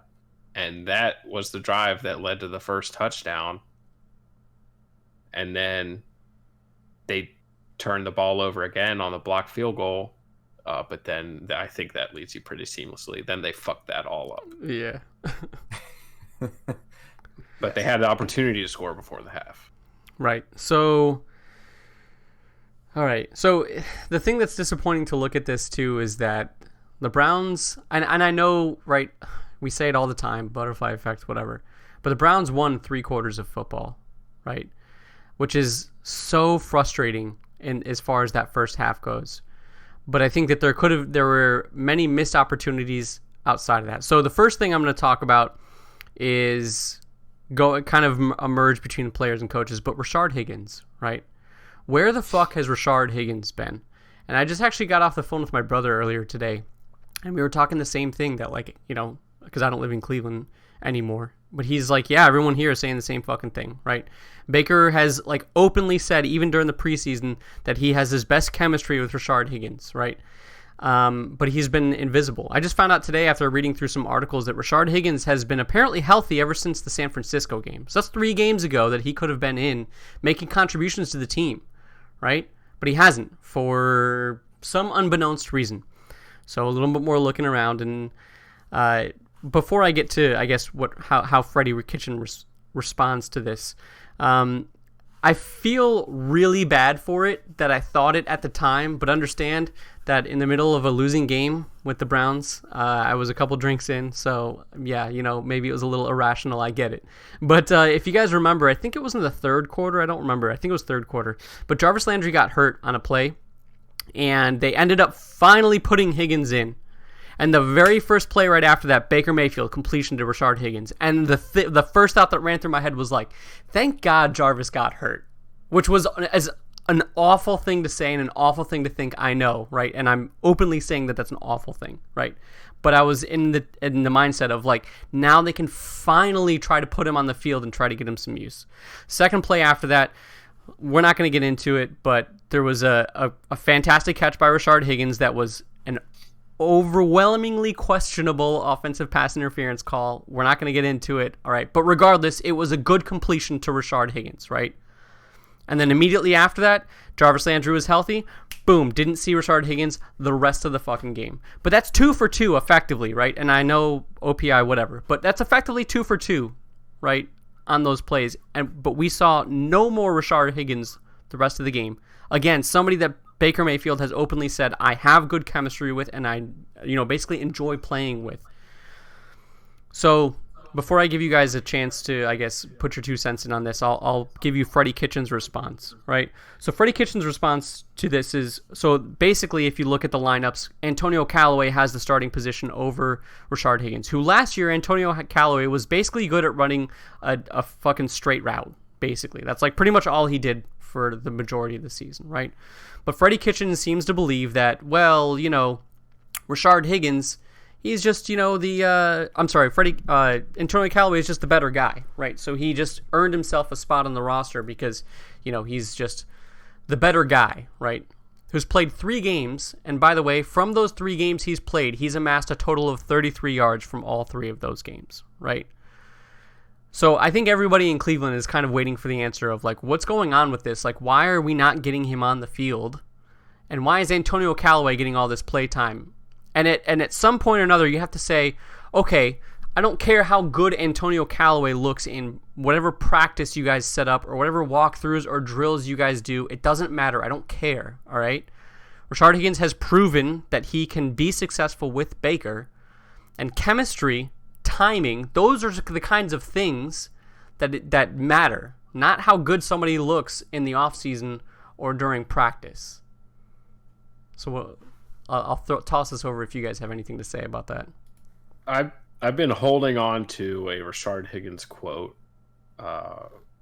And that was the drive that led to the first touchdown. And then they turned the ball over again on the blocked field goal. But then I think that leads you pretty seamlessly. Then they fucked that all up. Yeah. But they had the opportunity to score before the half. Right. So, all right. So the thing that's disappointing to look at this too is that the Browns, and I know, right, we say it all the time, butterfly effect, whatever, but the Browns won 3/4 of football, right? Which is so frustrating in as far as that first half goes. But I think that there were many missed opportunities outside of that. So the first thing I'm going to talk about is kind of a merge between players and coaches, but Rashard Higgins, right? Where the fuck has Rashard Higgins been? And I just actually got off the phone with my brother earlier today, and we were talking the same thing that, like, you know, because I don't live in Cleveland anymore. But he's like, yeah, everyone here is saying the same fucking thing, right? Baker has, like, openly said, even during the preseason, that he has his best chemistry with Rashard Higgins, right? But he's been invisible. I just found out today after reading through some articles that Rashard Higgins has been apparently healthy ever since the San Francisco game. So that's 3 games ago that he could have been in making contributions to the team, right? But he hasn't for some unbeknownst reason. So a little bit more looking around. And before I get to, I guess, how Freddie Kitchen responds to this, I feel really bad for it that I thought it at the time, but understand that in the middle of a losing game with the Browns, I was a couple drinks in, so yeah, you know, maybe it was a little irrational, I get it. But if you guys remember, I think it was in the third quarter, I don't remember, I think it was third quarter, but Jarvis Landry got hurt on a play, and they ended up finally putting Higgins in. And the very first play right after that, Baker Mayfield completion to Rashard Higgins. And the first thought that ran through my head was like, thank God Jarvis got hurt. Which was as an awful thing to say and an awful thing to think, I know, right? And I'm openly saying that that's an awful thing, right? But I was in the mindset of, like, now they can finally try to put him on the field and try to get him some use. Second play after that, we're not going to get into it, but there was a fantastic catch by Rashard Higgins that was an overwhelmingly questionable offensive pass interference call. We're not going to get into it, all right? But regardless, it was a good completion to Rashard Higgins, right? And then immediately after that, Jarvis Landry was healthy. Boom, didn't see Rashard Higgins the rest of the fucking game. But that's 2 for 2 effectively, right? And I know OPI, whatever, but that's effectively 2 for 2, right, on those plays. But we saw no more Rashard Higgins the rest of the game. Again, somebody that Baker Mayfield has openly said, I have good chemistry with, and I, you know, basically enjoy playing with. So before I give you guys a chance to, I guess, put your 2 cents in on this, I'll give you Freddie Kitchen's response, right? So Freddie Kitchen's response to this is, so basically, if you look at the lineups, Antonio Callaway has the starting position over Rashard Higgins, who last year, Antonio Callaway was basically good at running a fucking straight route, basically. That's like pretty much all he did for the majority of the season, right? But Freddie Kitchen seems to believe that, well, you know, Rashard Higgins, he's just, you know, Antonio Callaway is just the better guy, right? So he just earned himself a spot on the roster because, you know, he's just the better guy, right? Who's played 3 games, and by the way, from those 3 games he's played, he's amassed a total of 33 yards from all 3 of those games, right? So I think everybody in Cleveland is kind of waiting for the answer of, like, what's going on with this? Like, why are we not getting him on the field? And why is Antonio Callaway getting all this play time? And at some point or another, you have to say, okay, I don't care how good Antonio Callaway looks in whatever practice you guys set up or whatever walkthroughs or drills you guys do. It doesn't matter. I don't care, all right? Rashard Higgins has proven that he can be successful with Baker. And chemistry, timing, those are the kinds of things that matter, not how good somebody looks in the offseason or during practice. So I'll toss this over if you guys have anything to say about that. I've been holding on to a Rashard Higgins quote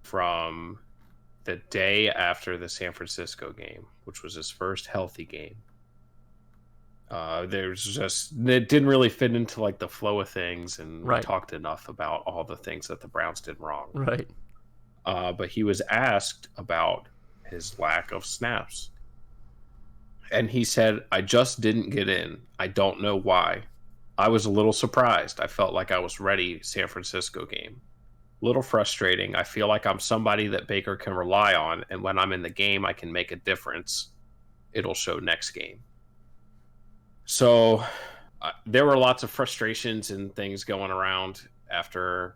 from the day after the San Francisco game, which was his first healthy game. There's just it didn't really fit into like the flow of things, and we Right. talked enough about all the things that the Browns did wrong. Right. But he was asked about his lack of snaps, and he said, "I just didn't get in. I don't know why. I was a little surprised. I felt like I was ready. San Francisco game. Little frustrating. I feel like I'm somebody that Baker can rely on, and when I'm in the game, I can make a difference. It'll show next game." So there were lots of frustrations and things going around after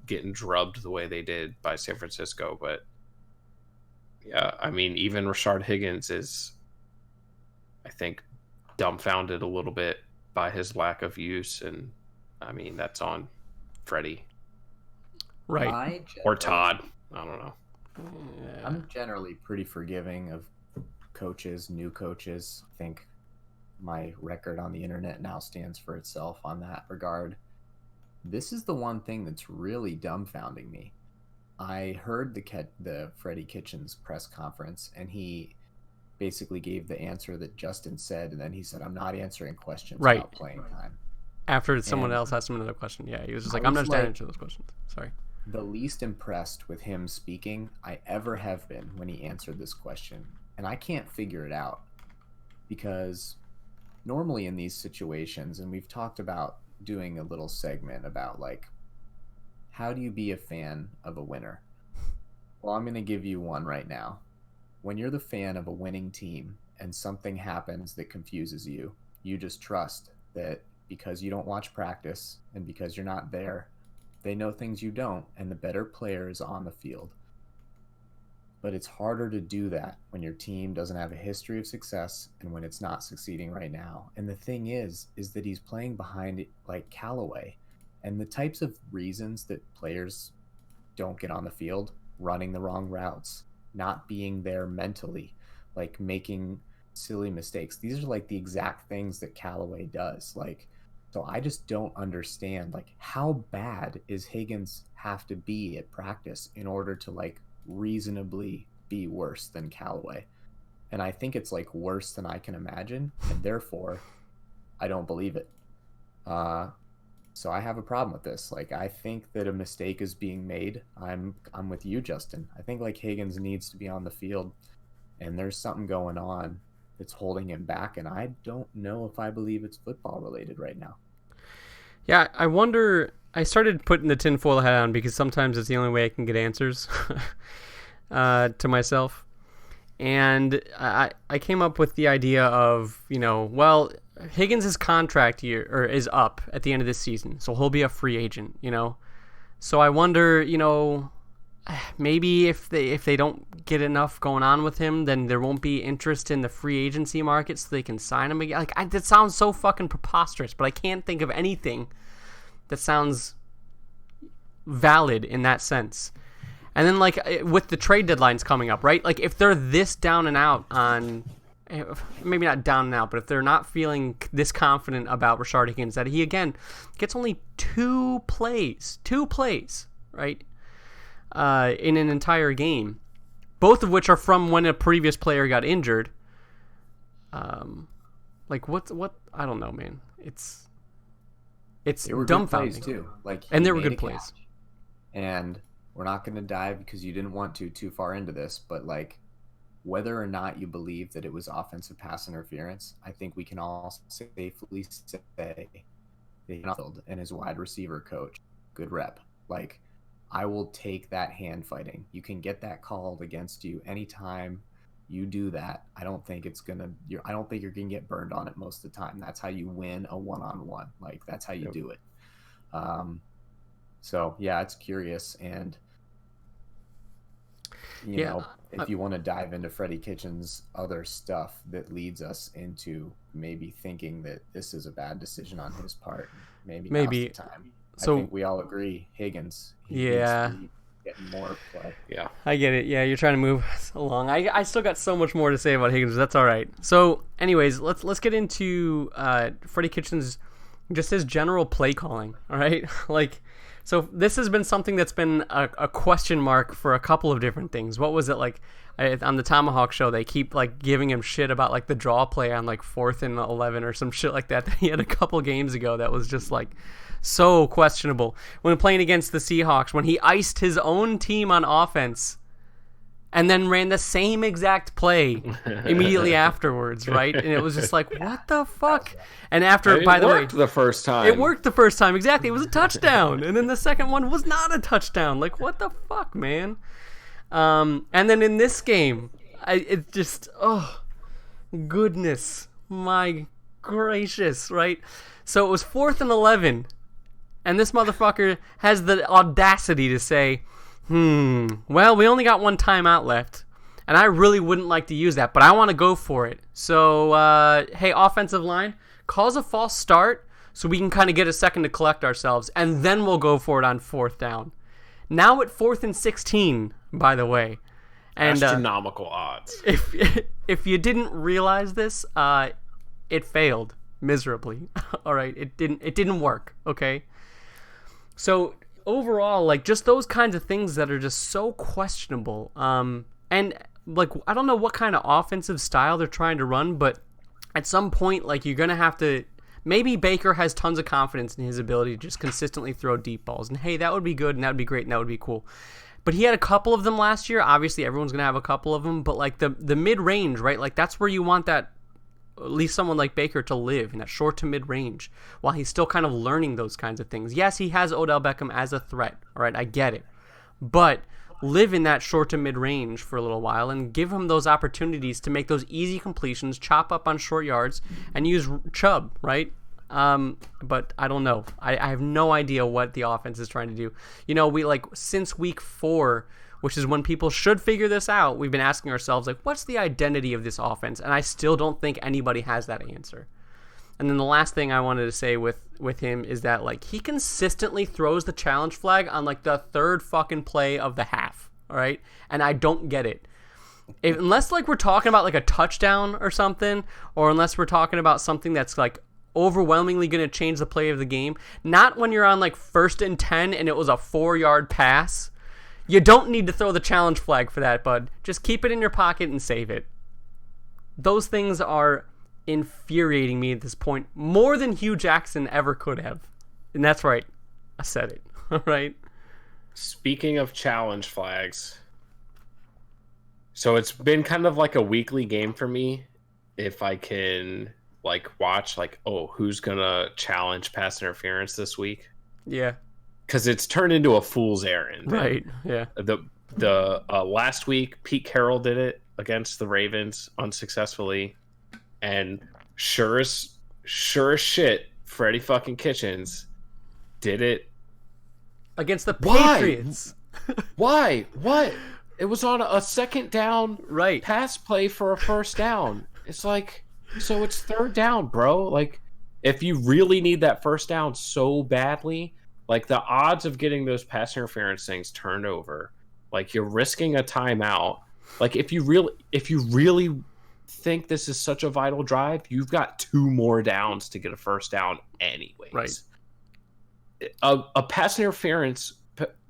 getting drubbed the way they did by San Francisco. But yeah, I mean, even Rashard Higgins is, I think, dumbfounded a little bit by his lack of use. And I mean, that's on Freddie. Right. Or Todd. I don't know. Yeah. I'm generally pretty forgiving of coaches, new coaches. I think my record on the internet now stands for itself on that regard. This is the one thing that's really dumbfounding me. I heard the Freddie Kitchens press conference, and he basically gave the answer that Justin said, and then he said, "I'm not answering questions Right. about playing time." After someone And else asked him another question. Yeah, he was just I like, I'm was not like- answering those questions. Sorry. The least impressed with him speaking I ever have been when he answered this question. And I can't figure it out because normally in these situations, and we've talked about doing a little segment about like, how do you be a fan of a winner? Well, I'm going to give you one right now. When you're the fan of a winning team and something happens that confuses you, you just trust that because you don't watch practice and because you're not there, they know things you don't, and the better player is on the field. But it's harder to do that when your team doesn't have a history of success and when it's not succeeding right now. And the thing is that he's playing behind like Callaway. And the types of reasons that players don't get on the field, running the wrong routes, not being there mentally, like making silly mistakes. These are like the exact things that Callaway does. Like, so I just don't understand, like, how bad is Higgins have to be at practice in order to like reasonably be worse than Callaway? And I think it's like worse than I can imagine, and therefore I don't believe it. So I have a problem with this. Like, I think that a mistake is being made. I'm with you, Justin. I think like Higgins needs to be on the field, and there's something going on that's holding him back, and I don't know if I believe it's football related right now. Yeah, I wonder. I started putting the tinfoil hat on because sometimes it's the only way I can get answers to myself. And I came up with the idea of, well, Higgins' contract year is up at the end of this season, so he'll be a free agent, So I wonder, maybe if they don't get enough going on with him, then there won't be interest in the free agency market, so they can sign him again. Like, that sounds so fucking preposterous, but I can't think of anything that sounds valid in that sense. And then, like, with the trade deadlines coming up, right? Like, if they're this down and out on, maybe not down and out, but if they're not feeling this confident about Rashard Higgins, that he, again, gets only two plays, right, in an entire game, both of which are from when a previous player got injured. Like, what, I don't know, man. It's They were dumbfounding. good plays too. Like, And they he were made good a plays. catch. And we're not going to dive because you didn't want to too far into this, but like, whether or not you believe that it was offensive pass interference, I think we can all safely say that Field and his wide receiver coach, good rep. Like, I will take that hand fighting. You can get that called against you anytime you do that. I don't think I don't think you're gonna get burned on it most of the time. That's how you win a one-on-one. Like, that's how you do it. So yeah, it's curious. And you know, if you want to dive into Freddie Kitchens' other stuff that leads us into maybe thinking that this is a bad decision on his part, maybe now's the time. So, I think we all agree, Higgins. He needs to be getting more play. Yeah, I get it. Yeah, you're trying to move along. I still got so much more to say about Higgins. That's all right. So, anyways, let's get into Freddie Kitchens, just his general play calling. All right, like, So this has been something that's been a question mark for a couple of different things. What was it like on the Tomahawk show? They keep like giving him shit about like the draw play on like 4th and 11 or some shit like that he had a couple games ago that was just like so questionable. When playing against the Seahawks, when he iced his own team on offense and then ran the same exact play immediately afterwards, right? And it was just like, what the fuck? And after, by the way, it worked the first time. It worked the first time, exactly. It was a touchdown. And then the second one was not a touchdown. Like, what the fuck, man? And then in this game, it just, oh, goodness, my gracious, right? So it was 4th and 11, and this motherfucker has the audacity to say, well, we only got one timeout left, and I really wouldn't like to use that, but I want to go for it. So, hey, offensive line, calls a false start so we can kind of get a second to collect ourselves, and then we'll go for it on 4th down. Now at 4th and 16, by the way. And, astronomical odds. If you didn't realize this, it failed miserably. All right, it didn't work, okay? So overall, like, just those kinds of things that are just so questionable. And like, I don't know what kind of offensive style they're trying to run, but at some point, like, you're gonna have to. Maybe Baker has tons of confidence in his ability to just consistently throw deep balls, and hey, that would be good, and that would be great, and that would be cool. But he had a couple of them last year. Obviously, everyone's gonna have a couple of them, but like the mid range, right? Like, that's where you want that. At least someone like Baker to live in that short to mid range while he's still kind of learning those kinds of things. Yes, he has Odell Beckham as a threat. All right, I get it. But live in that short to mid range for a little while and give him those opportunities to make those easy completions, chop up on short yards, and use Chubb, right? But I don't know. I have no idea what the offense is trying to do. You know, we like since week 4, which is when people should figure this out, we've been asking ourselves, like, what's the identity of this offense? And I still don't think anybody has that answer. And then the last thing I wanted to say with him is that, like, he consistently throws the challenge flag on, like, the 3rd fucking play of the half, all right? And I don't get it. Unless, like, we're talking about, like, a touchdown or something, or unless we're talking about something that's, like, overwhelmingly going to change the play of the game, not when you're on, like, 1st and 10 and it was a 4-yard pass. You don't need to throw the challenge flag for that, bud. Just keep it in your pocket and save it. Those things are infuriating me at this point, more than Hugh Jackson ever could have. And that's right. I said it. All right. Speaking of challenge flags, so it's been kind of like a weekly game for me. If I can, like, watch, like, oh, who's going to challenge pass interference this week? Yeah. Because it's turned into a fool's errand. Right, yeah. The last week, Pete Carroll did it against the Ravens unsuccessfully. And sure as shit, Freddie fucking Kitchens did it. Against the Patriots. Why? What? It was on a 2nd down pass play for a 1st down. It's like, so it's 3rd down, bro. Like, if you really need that 1st down so badly, like, the odds of getting those pass interference things turned over, like, you're risking a timeout. Like, if you really think this is such a vital drive, you've got 2 more downs to get a 1st down anyways. Right. A pass interference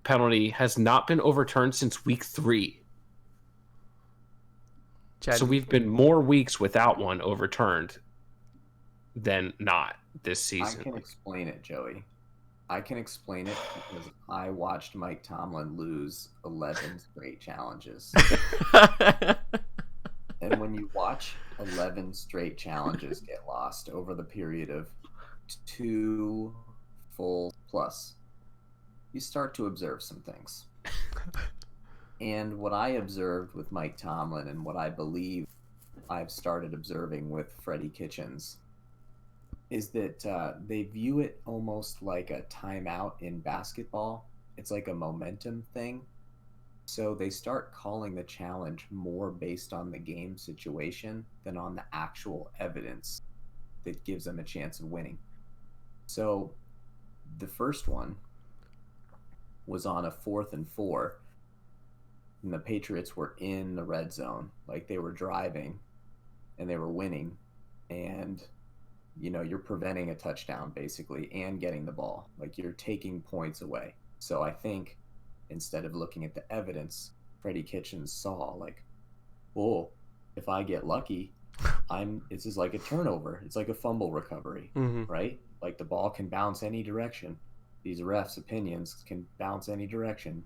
penalty has not been overturned since week 3. Chad, so we've been more weeks without one overturned than not this season. I can explain it, Joey. I can explain it because I watched Mike Tomlin lose 11 straight challenges. And when you watch 11 straight challenges get lost over the period of 2 full plus, you start to observe some things. And what I observed with Mike Tomlin and what I believe I've started observing with Freddie Kitchens is that they view it almost like a timeout in basketball. It's like a momentum thing. So they start calling the challenge more based on the game situation than on the actual evidence that gives them a chance of winning. So the first one was on a 4th and 4, and the Patriots were in the red zone. Like, they were driving and they were winning, and you know, you're preventing a touchdown basically and getting the ball. Like, you're taking points away. So I think instead of looking at the evidence, Freddie Kitchens saw like, oh, if I get lucky, this is like a turnover. It's like a fumble recovery, Mm-hmm. right? Like the ball can bounce any direction. These refs' opinions can bounce any direction.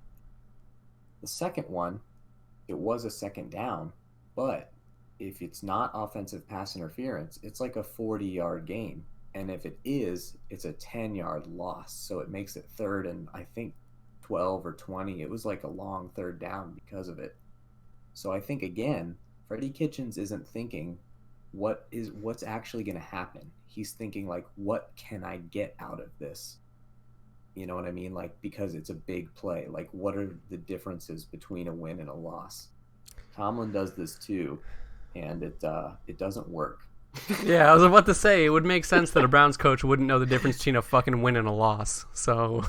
The second one, it was a second down, but if it's not offensive pass interference, it's like a 40-yard gain. And if it is, it's a 10-yard loss. So it makes it third and I think 12 or 20. It was like a long third down because of it. So I think again, Freddie Kitchens isn't thinking what's actually going to happen. He's thinking like, what can I get out of this? You know what I mean? Like, because it's a big play. Like, what are the differences between a win and a loss? Tomlin does this too, and it doesn't work. Yeah, I was about to say, it would make sense that a Browns coach wouldn't know the difference between a fucking win and a loss. So,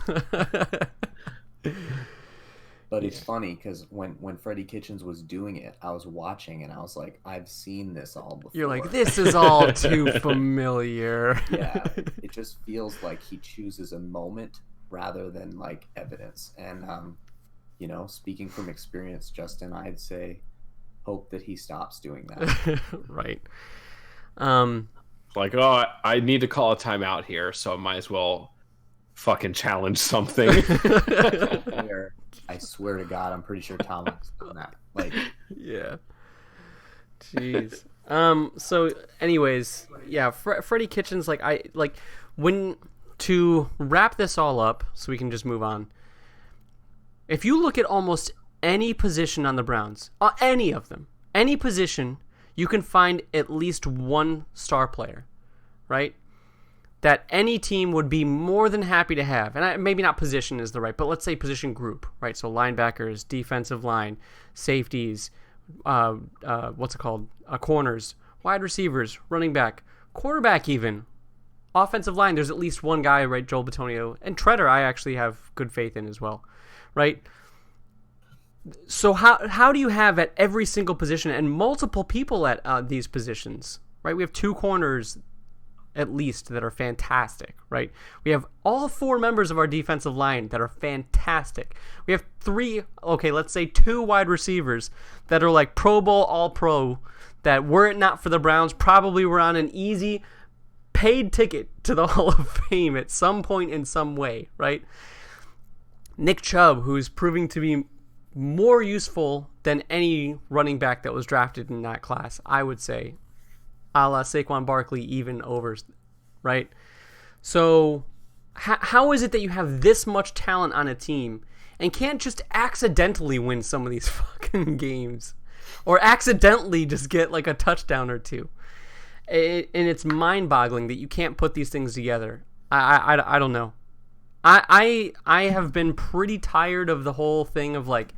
But it's funny because when Freddie Kitchens was doing it, I was watching and I was like, I've seen this all before. you're like, this is all too familiar. Yeah, it just feels like he chooses a moment rather than like evidence. And you know, speaking from experience, Justin, I'd say hope that he stops doing that. Right. Like, oh, I need to call a timeout here, so I might as well fucking challenge something. I swear to God, I'm pretty sure Tomlin's done that. Like, yeah. Jeez. So, anyways, yeah, Freddie Kitchens, when to wrap this all up, so we can just move on. If you look at almost any position on the Browns, any of them, any position, you can find at least one star player, right? That any team would be more than happy to have. And maybe not position is the right, but let's say position group, right? So linebackers, defensive line, safeties, corners, wide receivers, running back, quarterback even, offensive line. There's at least one guy, right? Joel Bitonio. And Treader I actually have good faith in as well, right? So how do you have at every single position and multiple people at these positions, right? We have 2 corners at least that are fantastic, right? We have all 4 members of our defensive line that are fantastic. We have 2 wide receivers that are like Pro Bowl, All Pro, that were it not for the Browns, probably were on an easy paid ticket to the Hall of Fame at some point in some way, right? Nick Chubb, who's proving to be more useful than any running back that was drafted in that class, I would say, a la Saquon Barkley, even over, right? So how is it that you have this much talent on a team and can't just accidentally win some of these fucking games or accidentally just get like a touchdown or two? And it's mind-boggling that you can't put these things together. I don't know. I have been pretty tired of the whole thing of like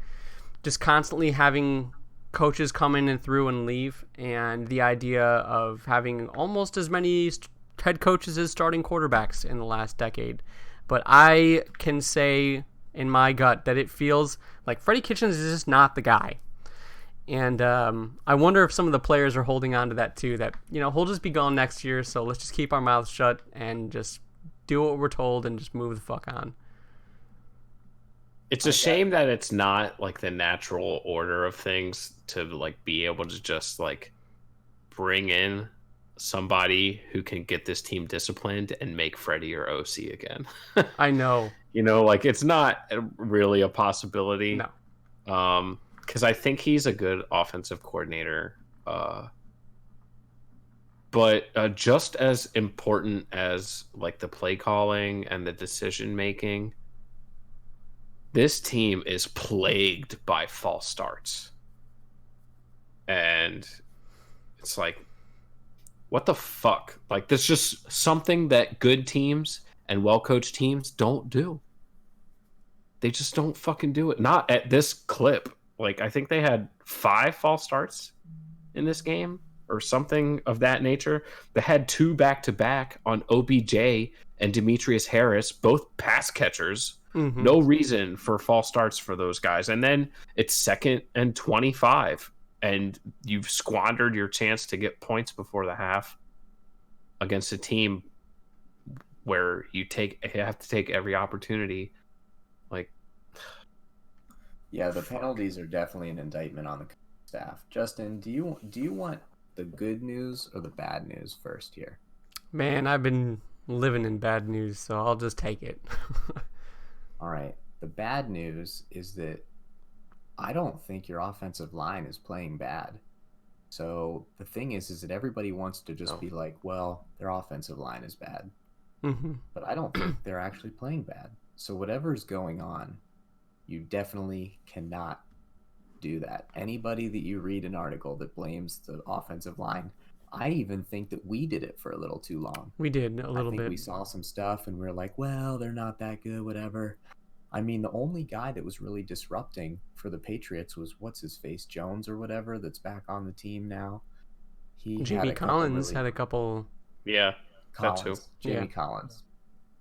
just constantly having coaches come in and through and leave, and the idea of having almost as many head coaches as starting quarterbacks in the last decade. But I can say in my gut that it feels like Freddie Kitchens is just not the guy. And I wonder if some of the players are holding on to that too, that, you know, he'll just be gone next year, so let's just keep our mouths shut and just do what we're told and just move the fuck on. It's a shame that it's not like the natural order of things to like be able to just like bring in somebody who can get this team disciplined and make Freddie your OC again. I know. You know, like it's not really a possibility. No. Because I think he's a good offensive coordinator. But just as important as like the play calling and the decision making, this team is plagued by false starts. And it's like, what the fuck? Like, that's just something that good teams and well-coached teams don't do. They just don't fucking do it. Not at this clip. Like, I think they had 5 false starts in this game or something of that nature. They had 2 back-to-back on OBJ and Demetrius Harris, both pass catchers. Mm-hmm. No reason for false starts for those guys. And then it's 2nd and 25, and you've squandered your chance to get points before the half against a team where you have to take every opportunity. Like, Yeah, the penalties are definitely an indictment on the staff. Justin, do you want the good news or the bad news first here? Man, I've been living in bad news, so I'll just take it. All right. The bad news is that I don't think your offensive line is playing bad. So the thing is that everybody wants to just No. be like, well, their offensive line is bad. Mm-hmm. But I don't think they're actually playing bad. So whatever's going on, you definitely cannot do that. Anybody that you read an article that blames the offensive line, I even think that we did it for a little too long. We did a I little think bit. we saw some stuff and we are like, well, they're not that good, whatever. I mean, the only guy that was really disrupting for the Patriots was what's his face, Jones or whatever, that's back on the team now. He had Jamie a couple Collins really had a couple. Yeah, that too. Collins, Jamie Yeah. Collins.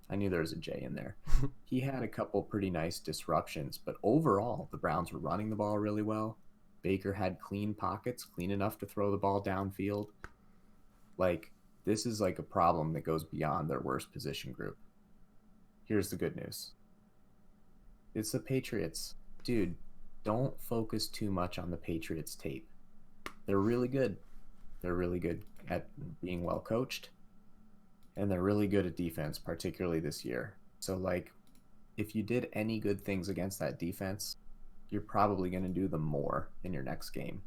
I knew there was a J in there. He had a couple pretty nice disruptions, but overall, the Browns were running the ball really well. Baker had clean pockets, clean enough to throw the ball downfield. Like, this is like a problem that goes beyond their worst position group. Here's the good news. It's the Patriots. Dude, don't focus too much on the Patriots tape. They're really good. They're really good at being well coached. And they're really good at defense, particularly this year. So, like, if you did any good things against that defense, you're probably going to do them more in your next game.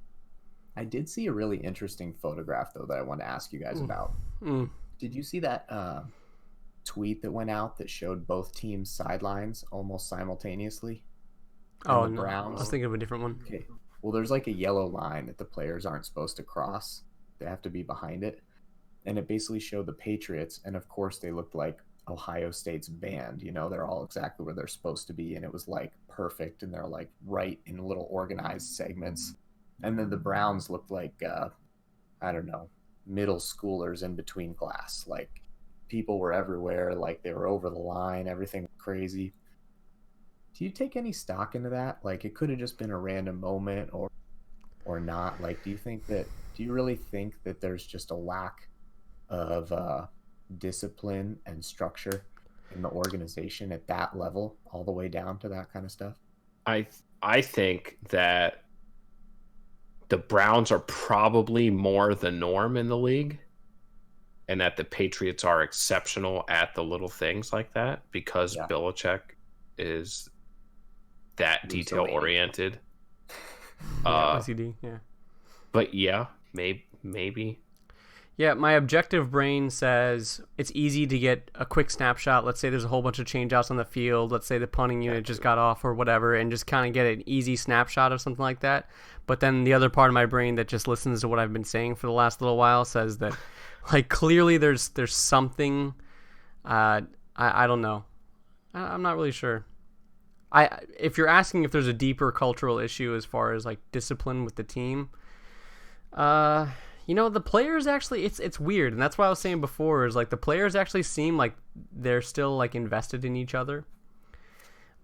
I did see a really interesting photograph, though, that I want to ask you guys about. Did you see that tweet that went out that showed both teams' sidelines almost simultaneously? Oh, And the no. Browns. I was thinking of a different one. Okay. Well, there's like a yellow line that the players aren't supposed to cross. They have to be behind it. And it basically showed the Patriots. And of course, they looked like Ohio State's band. You know, they're all exactly where they're supposed to be. And it was like perfect. And they're like right in little organized segments. And then the Browns looked like, I don't know, middle schoolers in between class. Like people were everywhere. Like they were over the line. Everything was crazy. Do you take any stock into that? Like it could have just been a random moment or not. Like do you really think that there's just a lack of discipline and structure in the organization at that level all the way down to that kind of stuff? I think that the Browns are probably more the norm in the league, and that the Patriots are exceptional at the little things like that because Belichick is that detail oriented. OCD, yeah. But yeah, maybe. Yeah, my objective brain says it's easy to get a quick snapshot. Let's say there's a whole bunch of changeouts on the field. Let's say the punting unit just got off or whatever, and just kind of get an easy snapshot of something like that. But then the other part of my brain that just listens to what I've been saying for the last little while says that, like, clearly there's something. I don't know. I'm not really sure. If you're asking if there's a deeper cultural issue as far as like discipline with the team, you know, the players actually, it's weird, and that's what I was saying before, is like the players actually seem like they're still like invested in each other.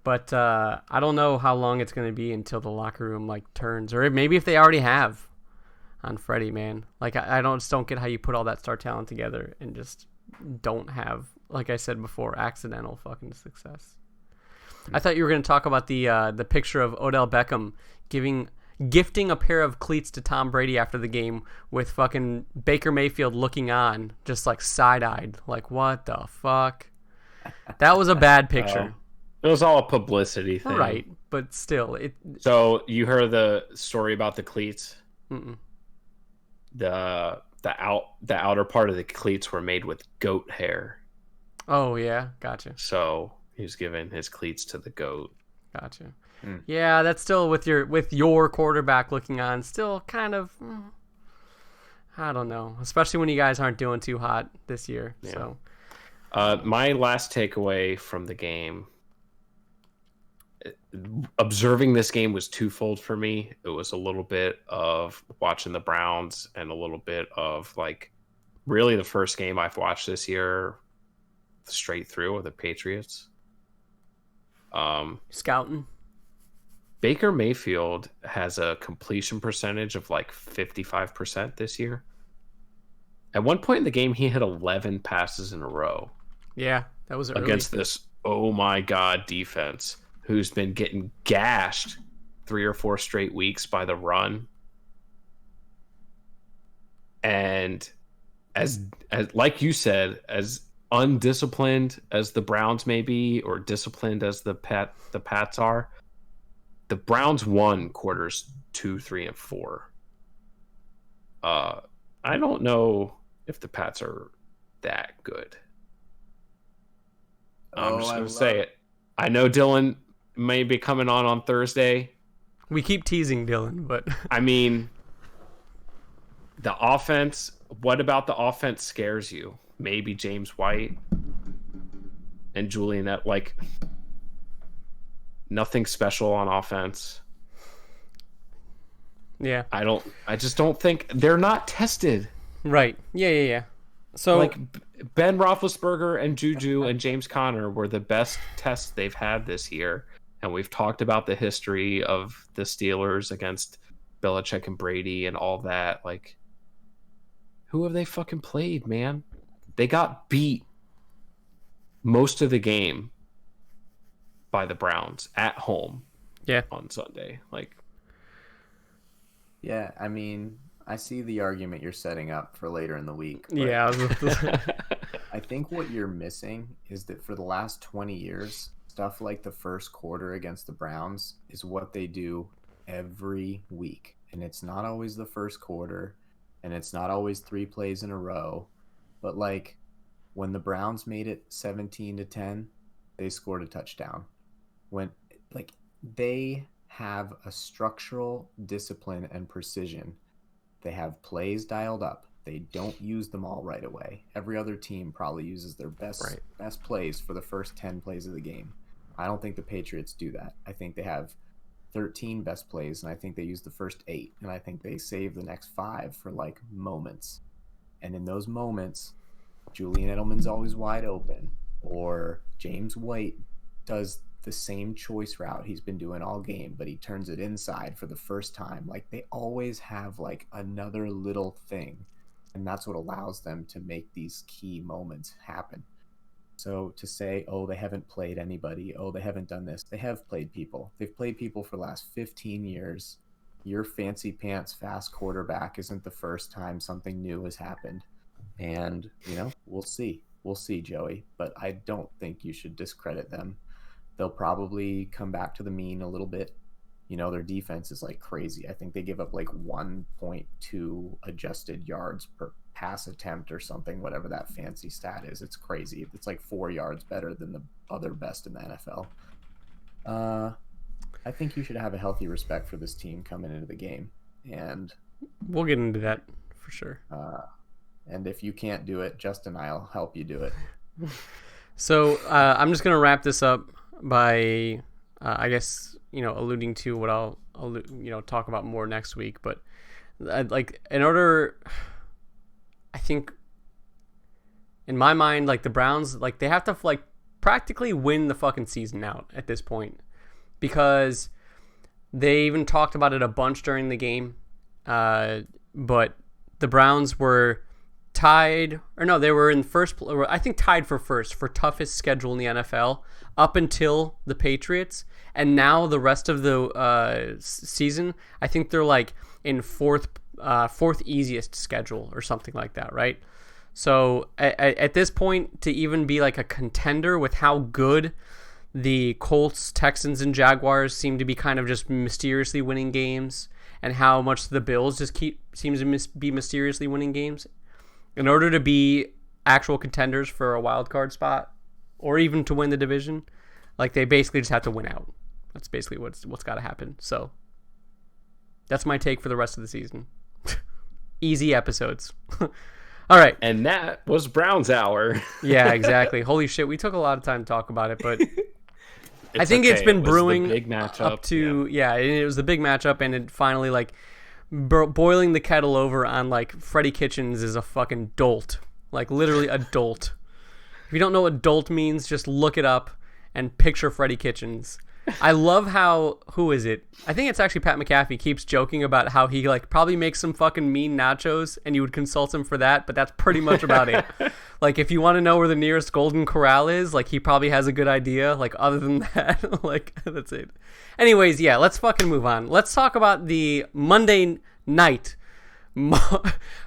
But I don't know how long it's going to be until the locker room like turns, or maybe if they already have on Freddie, man. Like I don't get how you put all that star talent together and just don't have, like I said before, accidental fucking success. I thought you were going to talk about the picture of Odell Beckham gifting a pair of cleats to Tom Brady after the game with fucking Baker Mayfield looking on, just like side-eyed, like what the fuck? That was a bad picture. It was all a publicity thing, right? But still, it. So you heard the story about the cleats? Mm-mm. The outer part of the cleats were made with goat hair. Oh yeah, gotcha. So he was giving his cleats to the goat. Gotcha. Yeah, that's still with your quarterback looking on, still kind of, I don't know, especially when you guys aren't doing too hot this year. Yeah. So, my last takeaway from the game, observing this game was twofold for me. It was a little bit of watching the Browns and a little bit of like really the first game I've watched this year straight through of the Patriots. Scouting. Baker Mayfield has a completion percentage of like 55% this year. At one point in the game, he hit 11 passes in a row. Yeah, that was early. Against this, oh my God, defense, who's been getting gashed 3 or 4 straight weeks by the run. And as like you said, as undisciplined as the Browns may be, or disciplined as the Pats are, the Browns won quarters 2, 3, and 4. I don't know if the Pats are that good. I'm just going to say it. I know Dylan may be coming on Thursday. We keep teasing Dylan, but I mean, the offense, what about the offense scares you? Maybe James White and Julian, like, nothing special on offense. Yeah. I just don't think they're not tested. Right. Yeah. So, like, Ben Roethlisberger and Juju and James Conner were the best tests they've had this year. And we've talked about the history of the Steelers against Belichick and Brady and all that. Like, who have they fucking played, man? They got beat most of the game by the Browns at home. Yeah. On Sunday. Like, yeah, I mean, I see the argument you're setting up for later in the week. Yeah. I think what you're missing is that for the last 20 years, stuff like the first quarter against the Browns is what they do every week. And it's not always the first quarter, and it's not always 3 plays in a row. But, like, when the Browns made it 17-10, they scored a touchdown. When, like, they have a structural discipline and precision. They have plays dialed up. They don't use them all right away. Every other team probably uses their best plays for the first 10 plays of the game. I don't think the Patriots do that. I think they have 13 best plays, and I think they use the first 8, and I think they save the next 5 for, like, moments. And in those moments, Julian Edelman's always wide open, or James White does the same choice route he's been doing all game, but he turns it inside for the first time. Like, they always have, like, another little thing, and that's what allows them to make these key moments happen. So to say, oh, they haven't played anybody, oh, they haven't done this, they have played people. They've played people for the last 15 years. Your fancy pants fast quarterback isn't the first time something new has happened. And, you know, we'll see, Joey, but I don't think you should discredit them. They'll probably come back to the mean a little bit. You know, their defense is, like, crazy. I think they give up, like, 1.2 adjusted yards per pass attempt or something, whatever that fancy stat is. It's crazy. It's like 4 yards better than the other best in the NFL. I think you should have a healthy respect for this team coming into the game. And we'll get into that for sure. And if you can't do it, Justin and I'll help you do it. So I'm just going to wrap this up by, I guess, you know, alluding to what I'll you know, talk about more next week. But, like, in order, I think, in my mind, like, the Browns, like, they have to, like, practically win the fucking season out at this point. Because they even talked about it a bunch during the game. But the Browns were tied, or no, they were in first, I think tied for first for toughest schedule in the NFL up until the Patriots, and now the rest of the season, I think they're like in fourth easiest schedule or something like that, right? So at this point, to even be like a contender with how good the Colts, Texans, and Jaguars seem to be kind of just mysteriously winning games, and how much the Bills just seems to be mysteriously winning games, in order to be actual contenders for a wild card spot, or even to win the division, like, they basically just have to win out. That's basically what's got to happen. So that's my take for the rest of the season. Easy episodes. All right. And that was Browns Hour. Yeah, exactly. Holy shit, we took a lot of time to talk about it, but I think it's been brewing big matchup. up to it was the big matchup, and it finally, like, boiling the kettle over on, like, Freddie Kitchens is a fucking dolt, like, literally a dolt. If you don't know what dolt means, just look it up and picture Freddie Kitchens. I love how, who is it? I think it's actually Pat McAfee keeps joking about how he like probably makes some fucking mean nachos and you would consult him for that, but that's pretty much about it. Like if you want to know where the nearest Golden Corral is, like he probably has a good idea. Like other than that, like that's it. Anyways, yeah, let's fucking move on. Let's talk about the Monday night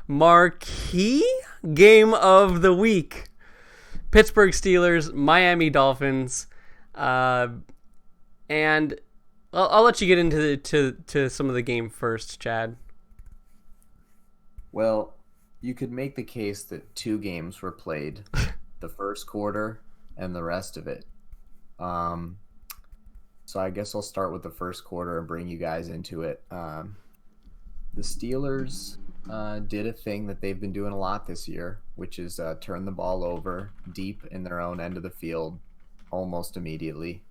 marquee game of the week. Pittsburgh Steelers, Miami Dolphins. And I'll let you get into to some of the game first, Chad. Well, you could make the case that 2 games were played, the first quarter and the rest of it. So I guess I'll start with the first quarter and bring you guys into it. The Steelers did a thing that they've been doing a lot this year, which is turn the ball over deep in their own end of the field almost immediately.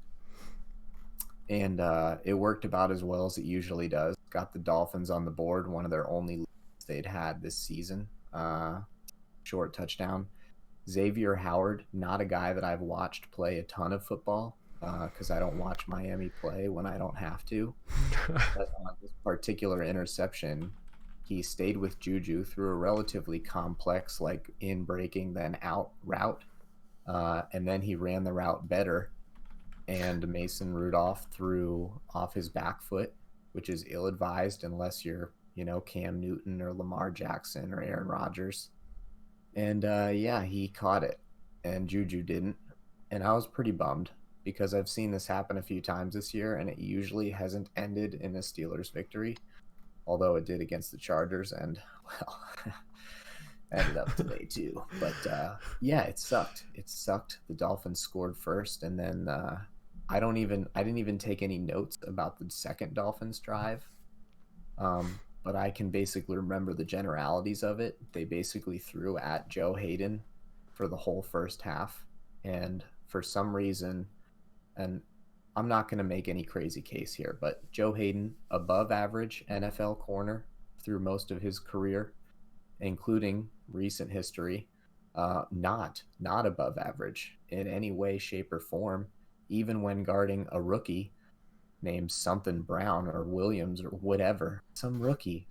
And it worked about as well as it usually does. Got the Dolphins on the board, one of their only leads they'd had this season. Short touchdown. Xavier Howard, not a guy that I've watched play a ton of football because I don't watch Miami play when I don't have to. But on this particular interception, he stayed with Juju through a relatively complex, like in breaking then out route. And then he ran the route better. And Mason Rudolph threw off his back foot, which is ill-advised unless you're, Cam Newton or Lamar Jackson or Aaron Rodgers. And he caught it, and Juju didn't. And I was pretty bummed because I've seen this happen a few times this year, and it usually hasn't ended in a Steelers victory, although it did against the Chargers, and, well, ended up today too. But, it sucked. It sucked. The Dolphins scored first, and then I didn't even take any notes about the second Dolphins drive. But I can basically remember the generalities of it. They basically threw at Joe Hayden for the whole first half. And for some reason, and I'm not going to make any crazy case here, but Joe Hayden, above average NFL corner through most of his career, including recent history, not above average in any way, shape, or form, even when guarding a rookie named something Brown or Williams or whatever. Some rookie.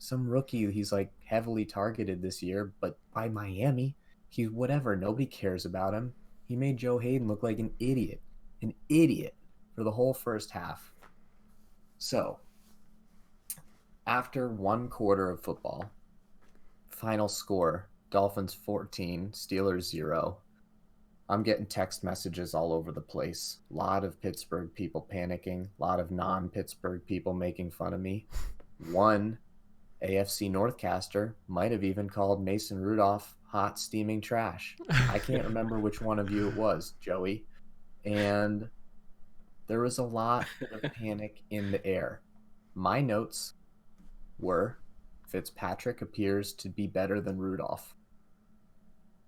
He's like heavily targeted this year, but by Miami, he's whatever. Nobody cares about him. He made Joe Hayden look like an idiot for the whole first half. So, after one quarter of football, final score, Dolphins 14, Steelers 0. I'm getting text messages all over the place. A lot of Pittsburgh people panicking. A lot of non-Pittsburgh people making fun of me. One AFC Northcaster might have even called Mason Rudolph hot steaming trash. I can't remember which one of you it was, Joey. And there was a lot of panic in the air. My notes were Fitzpatrick appears to be better than Rudolph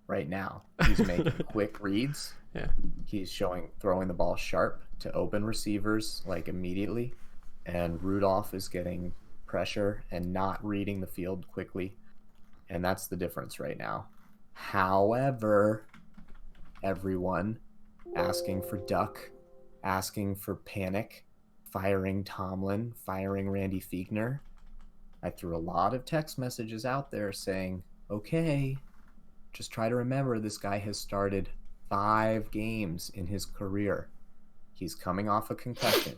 right now. He's making quick reads. Yeah. He's throwing the ball sharp to open receivers like immediately. And Rudolph is getting pressure and not reading the field quickly. And that's the difference right now. However, everyone asking for Duck, asking for panic, firing Tomlin, firing Randy Fiegner. I threw a lot of text messages out there saying, okay, just try to remember this guy has started 5 games in his career. He's coming off a concussion.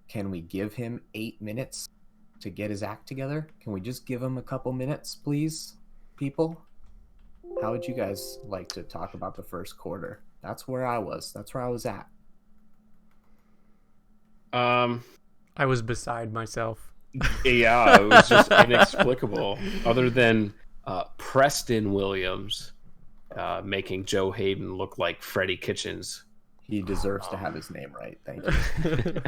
Can we give him 8 minutes to get his act together? Can we just give him a couple minutes, please, people? How would you guys like to talk about the first quarter? That's where I was. That's where I was at. I was beside myself. Yeah, it was just inexplicable. Other than Preston Williams making Joe Hayden look like Freddie Kitchens. He deserves to have his name right. Thank you.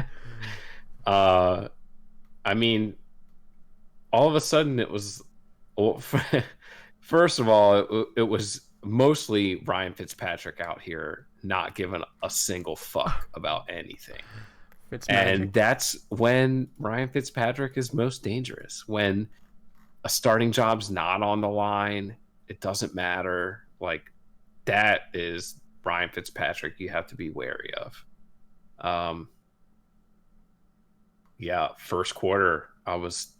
I mean, all of a sudden it was... Well, first of all, it was mostly Ryan Fitzpatrick out here not giving a single fuck about anything. And that's when Ryan Fitzpatrick is most dangerous. When a starting job's not on the line, it doesn't matter. Like, that is Ryan Fitzpatrick you have to be wary of. Yeah, first quarter, I was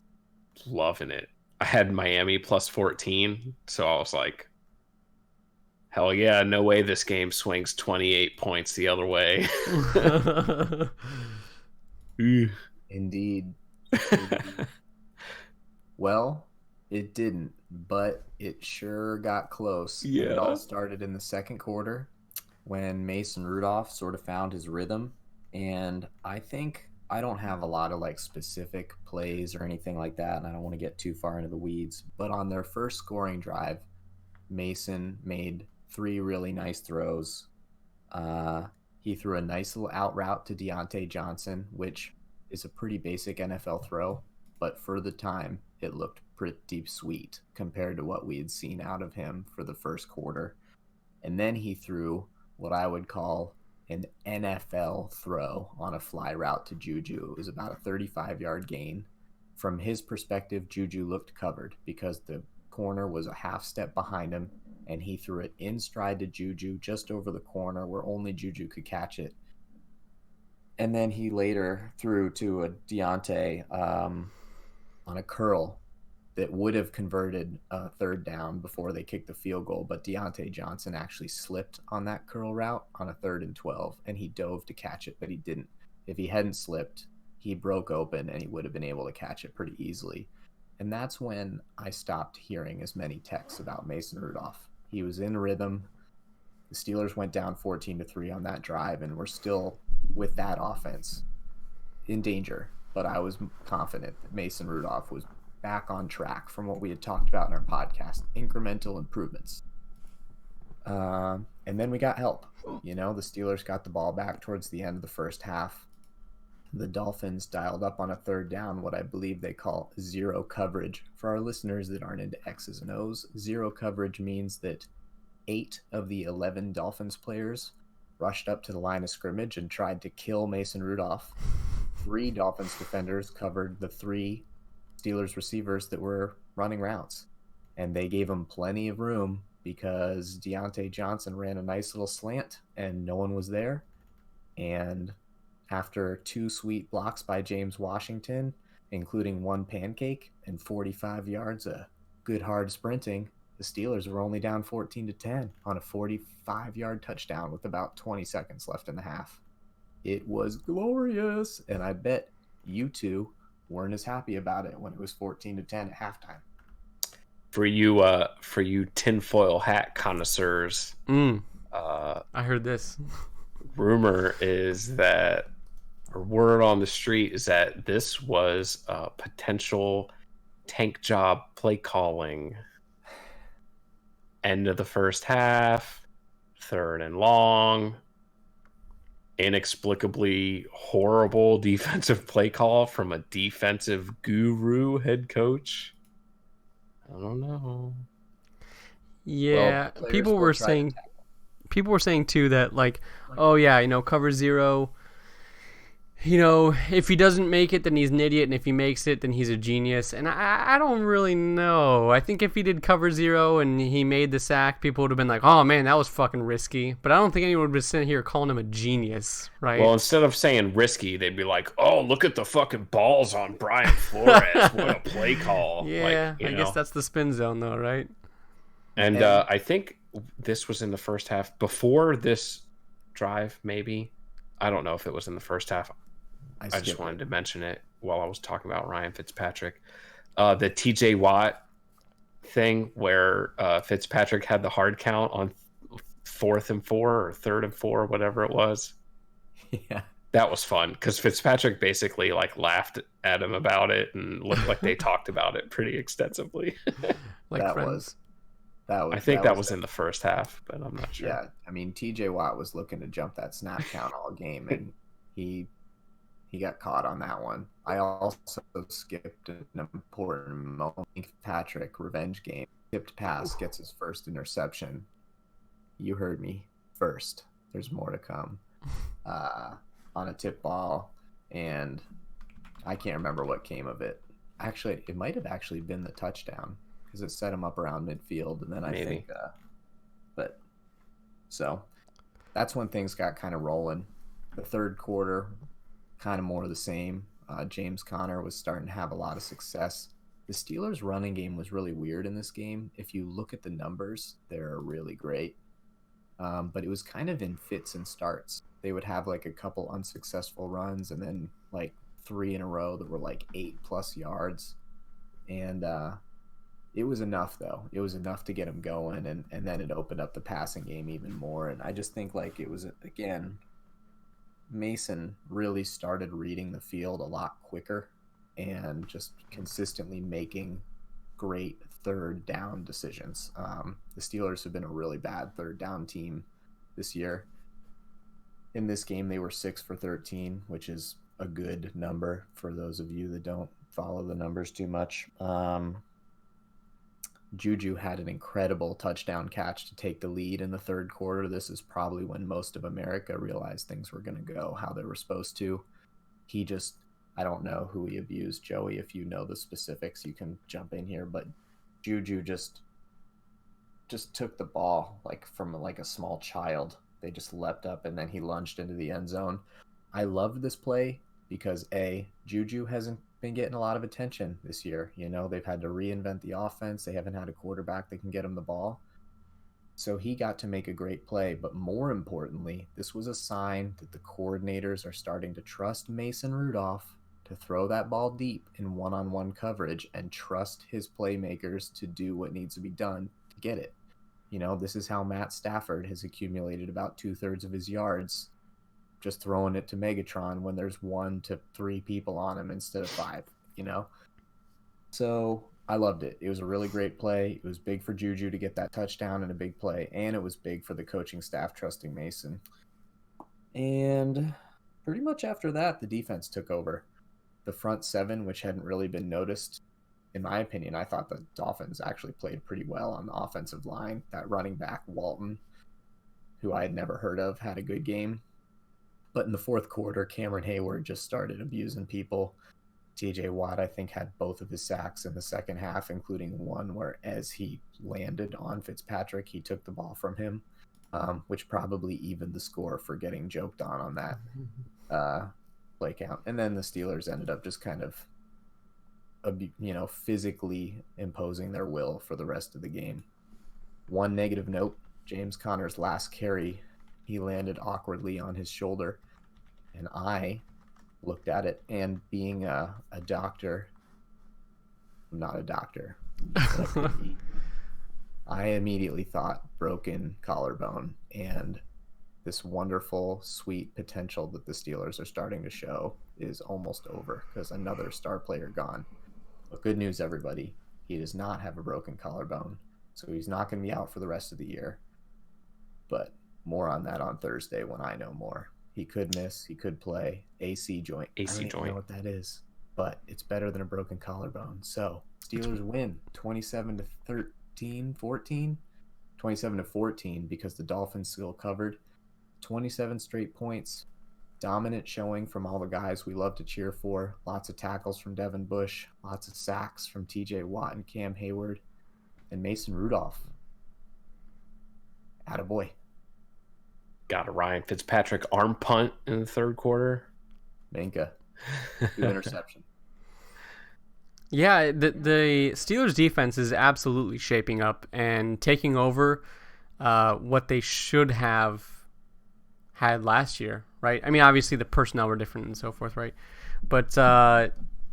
loving it. I had Miami plus 14, so I was like, hell yeah, no way this game swings 28 points the other way. Indeed. Indeed. Well, it didn't, but it sure got close. And it all Yeah. started in the second quarter when Mason Rudolph sort of found his rhythm. And I don't have a lot of like specific plays or anything like that. And I don't want to get too far into the weeds. But on their first scoring drive, Mason made three really nice throws. Uh, he threw a nice little out route to Deontay Johnson, which is a pretty basic NFL throw, but for the time, it looked pretty sweet compared to what we had seen out of him for the first quarter. And then he threw what I would call an NFL throw on a fly route to Juju. It was about a 35-yard gain. From his perspective, Juju looked covered because the corner was a half step behind him, and he threw it in stride to Juju just over the corner where only Juju could catch it. And then he later threw to a Deontay on a curl that would have converted a third down before they kicked the field goal, but Deontay Johnson actually slipped on that curl route on a 3rd and 12, and he dove to catch it, but he didn't. If he hadn't slipped, he broke open and he would have been able to catch it pretty easily. And that's when I stopped hearing as many texts about Mason Rudolph. He was in rhythm. The Steelers went down 14-3 on that drive, and we're still with that offense in danger. But I was confident that Mason Rudolph was back on track from what we had talked about in our podcast, incremental improvements. And then we got help. The Steelers got the ball back towards the end of the first half. The Dolphins dialed up on a 3rd down, what I believe they call zero coverage. For our listeners that aren't into X's and O's, zero coverage means that 8 of the 11 Dolphins players rushed up to the line of scrimmage and tried to kill Mason Rudolph. 3 Dolphins defenders covered the 3 Steelers receivers that were running routes, and they gave him plenty of room because Deontay Johnson ran a nice little slant and no one was there. And after 2 sweet blocks by James Washington, including 1 pancake and 45 yards of good hard sprinting, the Steelers were only down 14-10 on a 45-yard touchdown with about 20 seconds left in the half. It was glorious, and I bet you two weren't as happy about it when it was 14-10 at halftime. For you tinfoil hat connoisseurs, I heard this. Rumor is that, or word on the street is that this was a potential tank job play calling. End of the first half, 3rd and long, inexplicably horrible defensive play call from a defensive guru head coach. I don't know. Yeah, people were saying too that like, oh yeah, cover zero. If he doesn't make it, then he's an idiot, and if he makes it, then he's a genius. And I don't really know. I think if he did cover zero and he made the sack, people would have been like, oh man, that was fucking risky. But I don't think anyone would be sitting here calling him a genius, right? Well, instead of saying risky, they'd be like, oh, look at the fucking balls on Brian Flores. What a play call. Yeah, I guess that's the spin zone though, right? And I think this was in the first half. Before this drive, maybe. I don't know if it was in the first half. I just wanted to mention it while I was talking about Ryan Fitzpatrick. The TJ Watt thing where Fitzpatrick had the hard count on 4th and 4 or 3rd and 4, whatever it was. Yeah. That was fun because Fitzpatrick basically like laughed at him about it and looked like they talked about it pretty extensively. That was I think that was in the first half, but I'm not sure. Yeah, I mean TJ Watt was looking to jump that snap count all game, and he got caught on that one. I also skipped an important moment. Patrick revenge game. Tipped pass gets his first interception. You heard me first. There's more to come. On a tip ball, and I can't remember what came of it. Actually, it might have actually been the touchdown because it set him up around midfield, and then I think. But so that's when things got kind of rolling. The third quarter, kind of more of the same. James Conner was starting to have a lot of success. The Steelers' running game was really weird in this game. If you look at the numbers, they're really great. But it was kind of in fits and starts. They would have like a couple unsuccessful runs and then like 3 in a row that were like 8+ yards. And it was enough, though. It was enough to get them going, and then it opened up the passing game even more. And I just think, like, it was, again, Mason really started reading the field a lot quicker and just consistently making great third down decisions. The Steelers have been a really bad third down team this year. In this game, they were 6 for 13, which is a good number for those of you that don't follow the numbers too much. Juju had an incredible touchdown catch to take the lead in the third quarter. This is probably when most of America realized things were going to go how they were supposed to. He just, I don't know who he abused. Joey, if you know the specifics, you can jump in here. But Juju just took the ball like from like a small child. They just leapt up and then he lunged into the end zone. I loved this play because Juju hasn't been getting a lot of attention this year. You know, they've had to reinvent the offense. They haven't had a quarterback that can get him the ball. So he got to make a great play. But more importantly, this was a sign that the coordinators are starting to trust Mason Rudolph to throw that ball deep in one-on-one coverage and trust his playmakers to do what needs to be done to get it. You know, this is how Matt Stafford has accumulated about 2/3 of his yards, just throwing it to Megatron when there's 1 to 3 people on him instead of 5, you know? So I loved it. It was a really great play. It was big for Juju to get that touchdown and a big play, and it was big for the coaching staff trusting Mason. And pretty much after that, the defense took over. The front 7, which hadn't really been noticed, in my opinion, I thought the Dolphins actually played pretty well on the offensive line. That running back, Walton, who I had never heard of, had a good game. But in the fourth quarter, Cameron Hayward just started abusing people. TJ Watt, I think, had both of his sacks in the second half, including one where as he landed on Fitzpatrick, he took the ball from him, which probably evened the score for getting joked on that play count. And then the Steelers ended up just kind of, physically imposing their will for the rest of the game. One negative note, James Conner's last carry, he landed awkwardly on his shoulder, and I looked at it, and being a doctor, I'm not a doctor, I immediately thought broken collarbone, and this wonderful, sweet potential that the Steelers are starting to show is almost over because another star player gone. But good news, everybody, he does not have a broken collarbone, so he's not going to be out for the rest of the year. But more on that on Thursday when I know more. He could miss. He could play. AC joint. I don't even know what that is, but it's better than a broken collarbone. So Steelers win 27-13, 14, 27-14 because the Dolphins still covered. 27 straight points. Dominant showing from all the guys we love to cheer for. Lots of tackles from Devin Bush. Lots of sacks from TJ Watt and Cam Hayward. And Mason Rudolph. Attaboy. Got a Ryan Fitzpatrick arm punt in the third quarter. Minka. Good interception. Yeah, the Steelers defense is absolutely shaping up and taking over what they should have had last year, right? I mean, obviously the personnel were different and so forth, right? But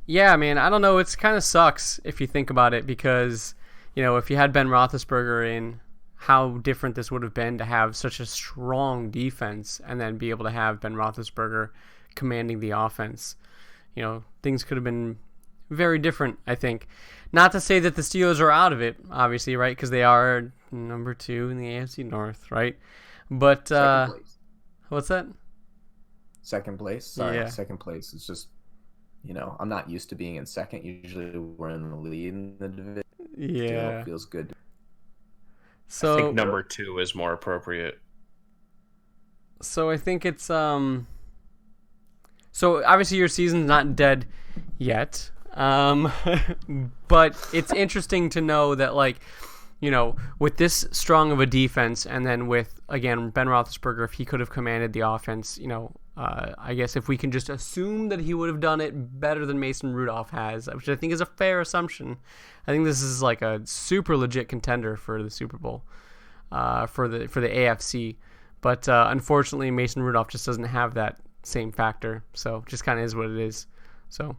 yeah, man, I don't know. It kind of sucks if you think about it because, if you had Ben Roethlisberger in, how different this would have been to have such a strong defense and then be able to have Ben Roethlisberger commanding the offense. Things could have been very different, I think. Not to say that the Steelers are out of it, obviously, right? Because they are number 2 in the AFC North, right? But Second place. What's that? Second place? Sorry, yeah. Second place. It's just, I'm not used to being in second. Usually we're in the lead in the division. Yeah. Still feels good. So, I think number 2 is more appropriate. So I think it's so obviously your season's not dead yet. But it's interesting to know that with this strong of a defense and then with again Ben Roethlisberger, if he could have commanded the offense, I guess if we can just assume that he would have done it better than Mason Rudolph has, which I think is a fair assumption. I think this is like a super legit contender for the Super Bowl, for the AFC. But unfortunately, Mason Rudolph just doesn't have that same factor. So just kind of is what it is. So,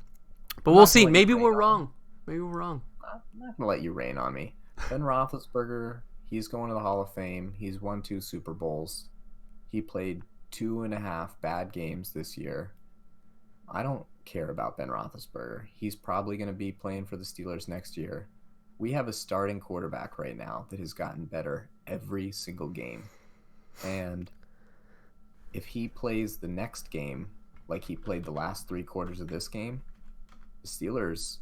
but we'll see. Maybe we're wrong. Maybe we're wrong. I'm not gonna let you rain on me. Ben Roethlisberger, he's going to the Hall of Fame. He's won 2 Super Bowls. He played 2.5 bad games this year. I don't care about Ben Roethlisberger. He's probably going to be playing for the Steelers next year. We have a starting quarterback right now that has gotten better every single game. And if he plays the next game like he played the last 3 quarters of this game, the Steelers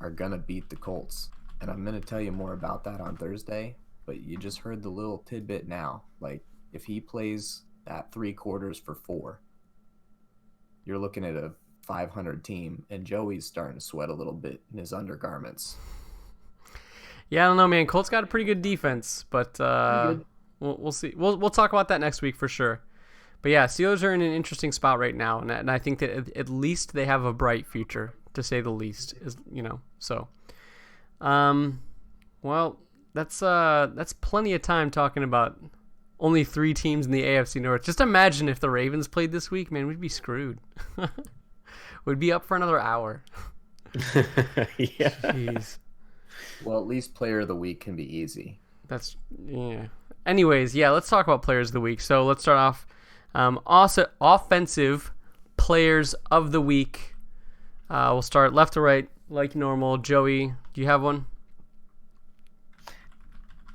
are going to beat the Colts. And I'm going to tell you more about that on Thursday, but you just heard the little tidbit now. Like, if he plays that 3 quarters for 4, you're looking at a 500 team, and Joey's starting to sweat a little bit in his undergarments. Yeah, I don't know, man. Colts got a pretty good defense, but we'll see. We'll talk about that next week for sure. But yeah, Steelers are in an interesting spot right now, and I think that at least they have a bright future, to say the least. So, well, that's plenty of time talking about only 3 teams in the AFC North. Just imagine if the Ravens played this week, man, we'd be screwed. We'd be up for another hour. Yeah. Jeez. Well, at least player of the week can be easy. Yeah. Anyways, yeah, let's talk about players of the week. So let's start off. Also, offensive players of the week. We'll start left to right like normal. Joey, do you have one?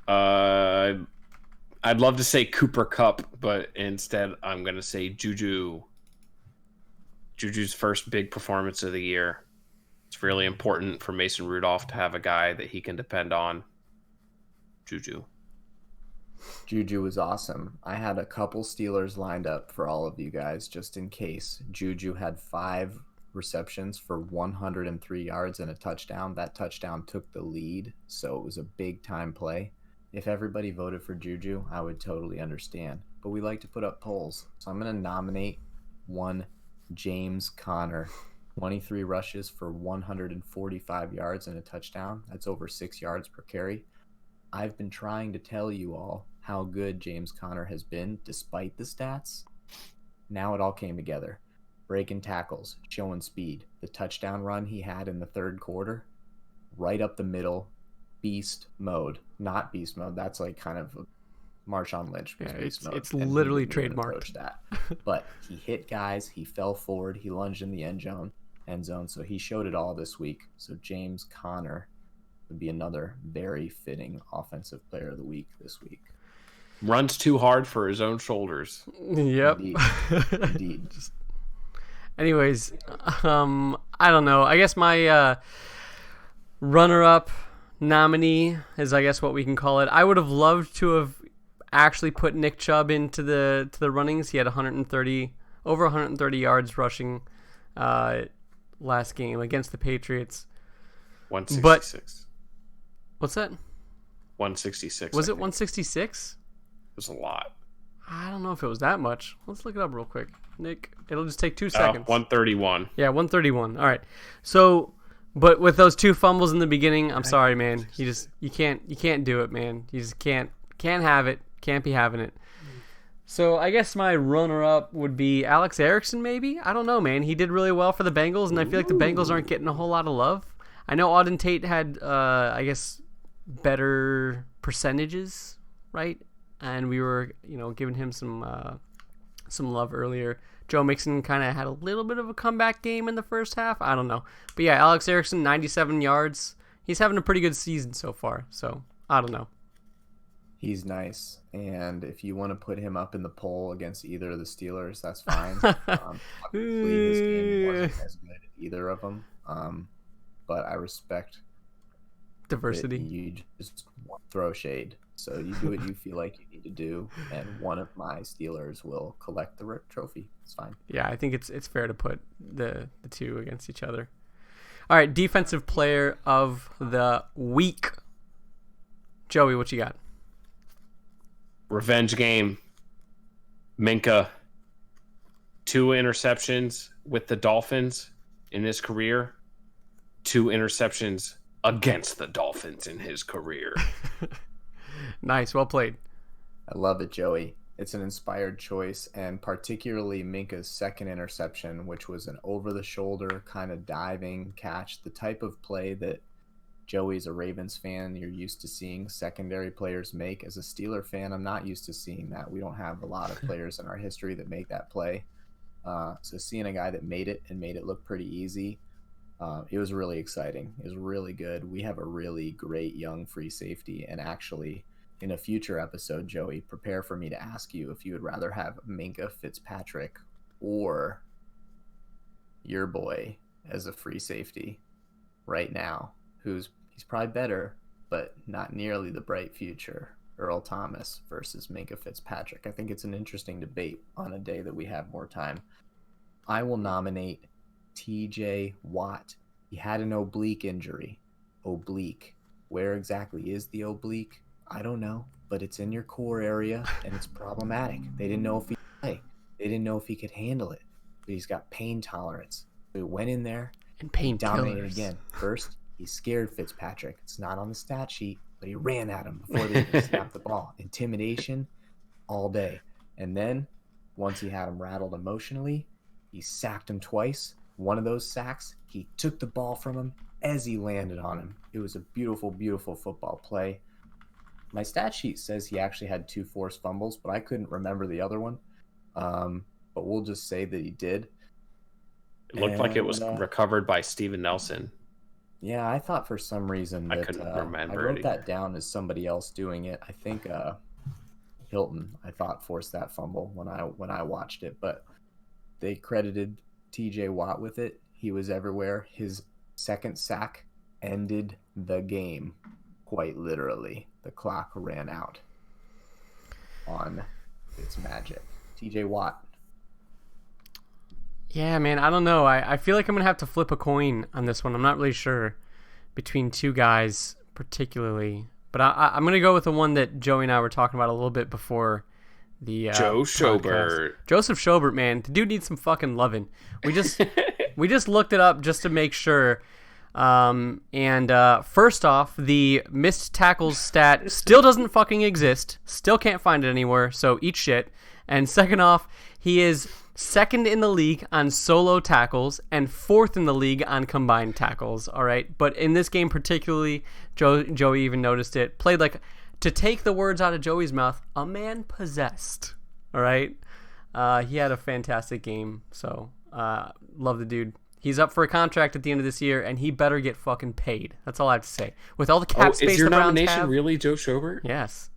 I'd love to say Cooper Kupp, but instead I'm going to say Juju. Juju's first big performance of the year. It's really important for Mason Rudolph to have a guy that he can depend on. Juju was awesome. I had a couple Steelers lined up for all of you guys just in case. Juju had 5 receptions for 103 yards and a touchdown. That touchdown took the lead, so it was a big time play. If everybody voted for Juju, I would totally understand. But we like to put up polls, so I'm going to nominate one James Conner. 23 rushes for 145 yards and a touchdown. That's over 6 yards per carry. I've been trying to tell you all how good James Conner has been despite the stats. Now it all came together. Breaking tackles, showing speed. The touchdown run he had in the 3rd quarter, right up the middle, beast mode. Not beast mode. That's like kind of Marshawn Lynch. Yeah, it's literally trademarked. That. But he hit guys. He fell forward. He lunged in the end zone. So he showed it all this week. So James Conner would be another very fitting offensive player of the week this week. runs too hard for his own shoulders. Yep. Indeed. Anyways, I don't know. I guess my runner-up nominee is, I guess, what we can call it. I would have loved to have actually put Nick Chubb into the runnings. He had over 130 yards rushing last game against the Patriots. 166. What's that? 166. Was it 166? It was a lot. I don't know if it was that much. Let's look it up real quick. Nick, it'll just take 2 seconds. 131. Yeah, 131. All right. So, but with those 2 fumbles in the beginning, I'm sorry, man. You can't do it, man. You just can't have it. Can't be having it. So I guess my runner-up would be Alex Erickson, maybe? I don't know, man. He did really well for the Bengals, and I feel like the Bengals aren't getting a whole lot of love. I know Auden Tate had, I guess, better percentages, right? And we were, giving him some love earlier. Joe Mixon kind of had a little bit of a comeback game in the first half. I don't know. But yeah, Alex Erickson, 97 yards. He's having a pretty good season so far. So, I don't know. He's nice, and if you want to put him up in the poll against either of the Steelers, that's fine. Obviously, his game wasn't as good at either of them, but I respect diversity. You just throw shade, so you do what you feel like you need to do, and one of my Steelers will collect the trophy. It's fine. Yeah, I think it's fair to put the 2 against each other. All right, defensive player of the week. Joey, what you got? Revenge game. Minka. 2 interceptions with the Dolphins in his career, 2 interceptions against the Dolphins in his career. Nice, well played. I love it, Joey. It's an inspired choice, and particularly Minka's second interception, which was an over-the-shoulder kind of diving catch, the type of play that Joey's a Ravens fan. You're used to seeing secondary players make. As a Steeler fan, I'm not used to seeing that. We don't have a lot of players in our history that make that play. So seeing a guy that made it and made it look pretty easy, it was really exciting. It was really good. We have a really great young free safety, and actually, in a future episode, Joey, prepare for me to ask you if you would rather have Minkah Fitzpatrick or your boy as a free safety right now, he's probably better, but not nearly the bright future. Earl Thomas versus Minkah Fitzpatrick. I think it's an interesting debate on a day that we have more time. I will nominate TJ Watt. He had an oblique injury. Oblique. Where exactly is the oblique? I don't know, but it's in your core area, and it's problematic. They didn't know if he could play. They didn't know if he could handle it. But he's got pain tolerance. So he went in there and pain dominated again. First, he scared Fitzpatrick. It's not on the stat sheet, but he ran at him before they even snapped the ball. Intimidation all day. And then, once he had him rattled emotionally, he sacked him twice. One of those sacks, he took the ball from him as he landed on him. It was a beautiful, beautiful football play. My stat sheet says he actually had 2 forced fumbles, but I couldn't remember the other one. But we'll just say that he did. It looked like it was recovered by Steven Nelson. Yeah, I thought for some reason that I couldn't remember. I wrote that down as somebody else doing it. I think Hilton, I thought, forced that fumble when I watched it, but they credited TJ Watt with it. He was everywhere. His second sack ended the game, quite literally. The clock ran out on Fitzmagic. TJ Watt. Yeah, man, I don't know. I feel like I'm going to have to flip a coin on this one. I'm not really sure between 2 guys particularly. But I'm going to go with the one that Joey and I were talking about a little bit before the Joe podcast. Schobert. Joseph Schobert, man. The dude needs some fucking loving. We just looked it up just to make sure. First off, the missed tackles stat still doesn't fucking exist. Still can't find it anywhere, so eat shit. And second off, he is second in the league on solo tackles and 4th in the league on combined tackles, all right? But in this game particularly, Joey even noticed it, played like, to take the words out of Joey's mouth, a man possessed, all right? He had a fantastic game, so love the dude. He's up for a contract at the end of this year, and he better get fucking paid. That's all I have to say. With all the cap space is your the Browns nomination have, really Joe Schobert? Yes.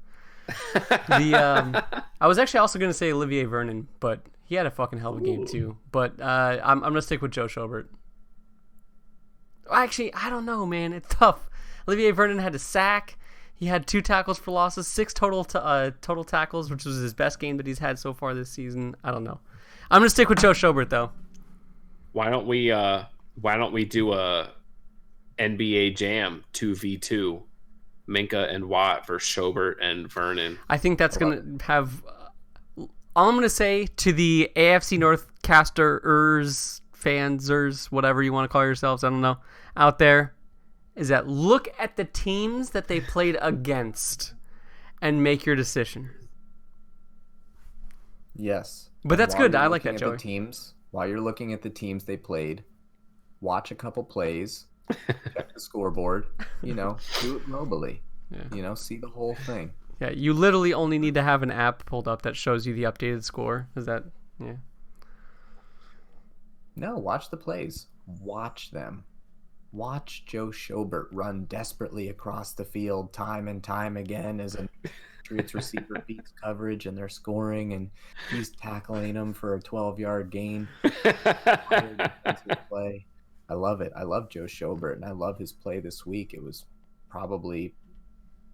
I was actually also going to say Olivier Vernon, but he had a fucking hell of a game too. But I'm going to stick with Joe Schobert. Actually, I don't know, man. It's tough. Olivier Vernon had a sack. He had 2 tackles for losses, 6 total tackles, which was his best game that he's had so far this season. I don't know. I'm going to stick with Joe Schobert, though. Why don't we do a NBA Jam 2v2, Minkah and Watt versus Schobert and Vernon? I think that's going to have. All I'm going to say to the AFC North casters, fansers, whatever you want to call yourselves, I don't know, out there, is that look at the teams that they played against and make your decision. Yes. But that's good. I like that, Joey. While you're looking at the teams they played, watch a couple plays, check the scoreboard, do it globally. Yeah. See the whole thing. Yeah, you literally only need to have an app pulled up that shows you the updated score. Is that, yeah. No, watch the plays. Watch them. Watch Joe Schobert run desperately across the field time and time again as a Patriots receiver beats coverage and they're scoring and he's tackling them for a 12-yard gain. Play. I love it. I love Joe Schobert and I love his play this week. It was probably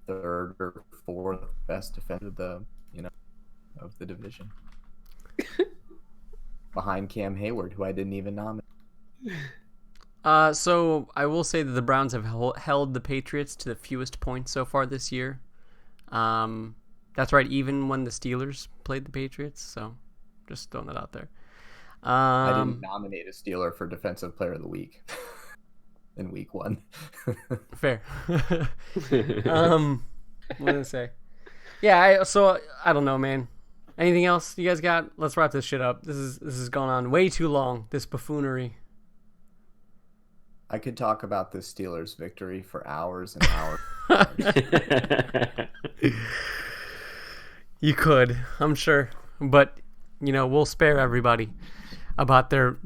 3rd or 4th best defender of the division. Behind Cam Hayward, who I didn't even nominate. So I will say that the Browns have held the Patriots to the fewest points so far this year. That's right, even when the Steelers played the Patriots. So just throwing that out there. I didn't nominate a Steeler for Defensive Player of the Week in week 1. Fair. What did I say? Yeah, I don't know, man. Anything else you guys got? Let's wrap this shit up. This is going on way too long, this buffoonery. I could talk about this Steelers victory for hours and hours. You could, I'm sure. But, we'll spare everybody about their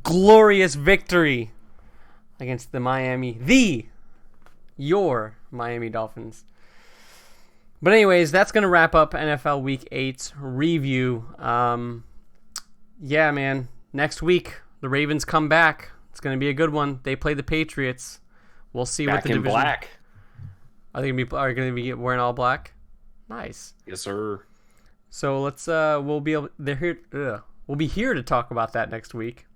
glorious victory against your Miami Dolphins. But anyways, that's going to wrap up NFL Week 8 review. Yeah, man. Next week, the Ravens come back. It's going to be a good one. They play the Patriots. We'll see Back what the in division... black. Are they going to be wearing all black? Nice. Yes, sir. So let's we'll be here to talk about that next week.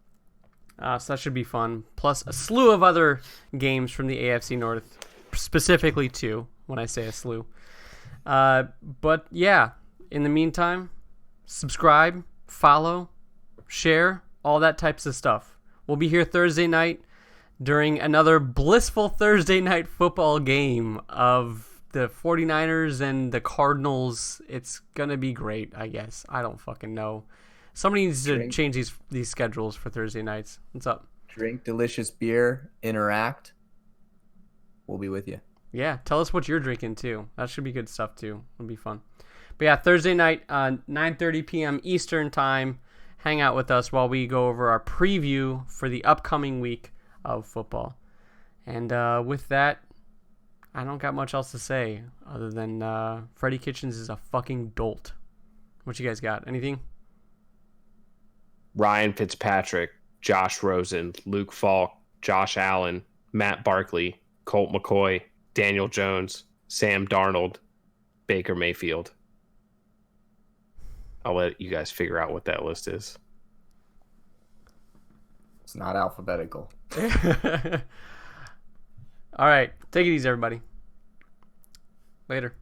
So that should be fun. Plus a slew of other games from the AFC North, specifically 2. When I say a slew. But yeah, in the meantime, subscribe, follow, share, all that types of stuff. We'll be here Thursday night during another blissful Thursday night football game of the 49ers and the Cardinals. It's going to be great, I guess. I don't fucking know. Somebody needs to change these schedules for Thursday nights. What's up? Drink delicious beer, interact. We'll be with you. Yeah, tell us what you're drinking too. That should be good stuff too. It'll be fun. But yeah, Thursday night, 9:30 p.m. Eastern time. Hang out with us while we go over our preview for the upcoming week of football. And with that, I don't got much else to say other than Freddie Kitchens is a fucking dolt. What you guys got? Anything? Ryan Fitzpatrick, Josh Rosen, Luke Falk, Josh Allen, Matt Barkley, Colt McCoy, Daniel Jones, Sam Darnold, Baker Mayfield. I'll let you guys figure out what that list is. It's not alphabetical. All right. Take it easy, everybody. Later.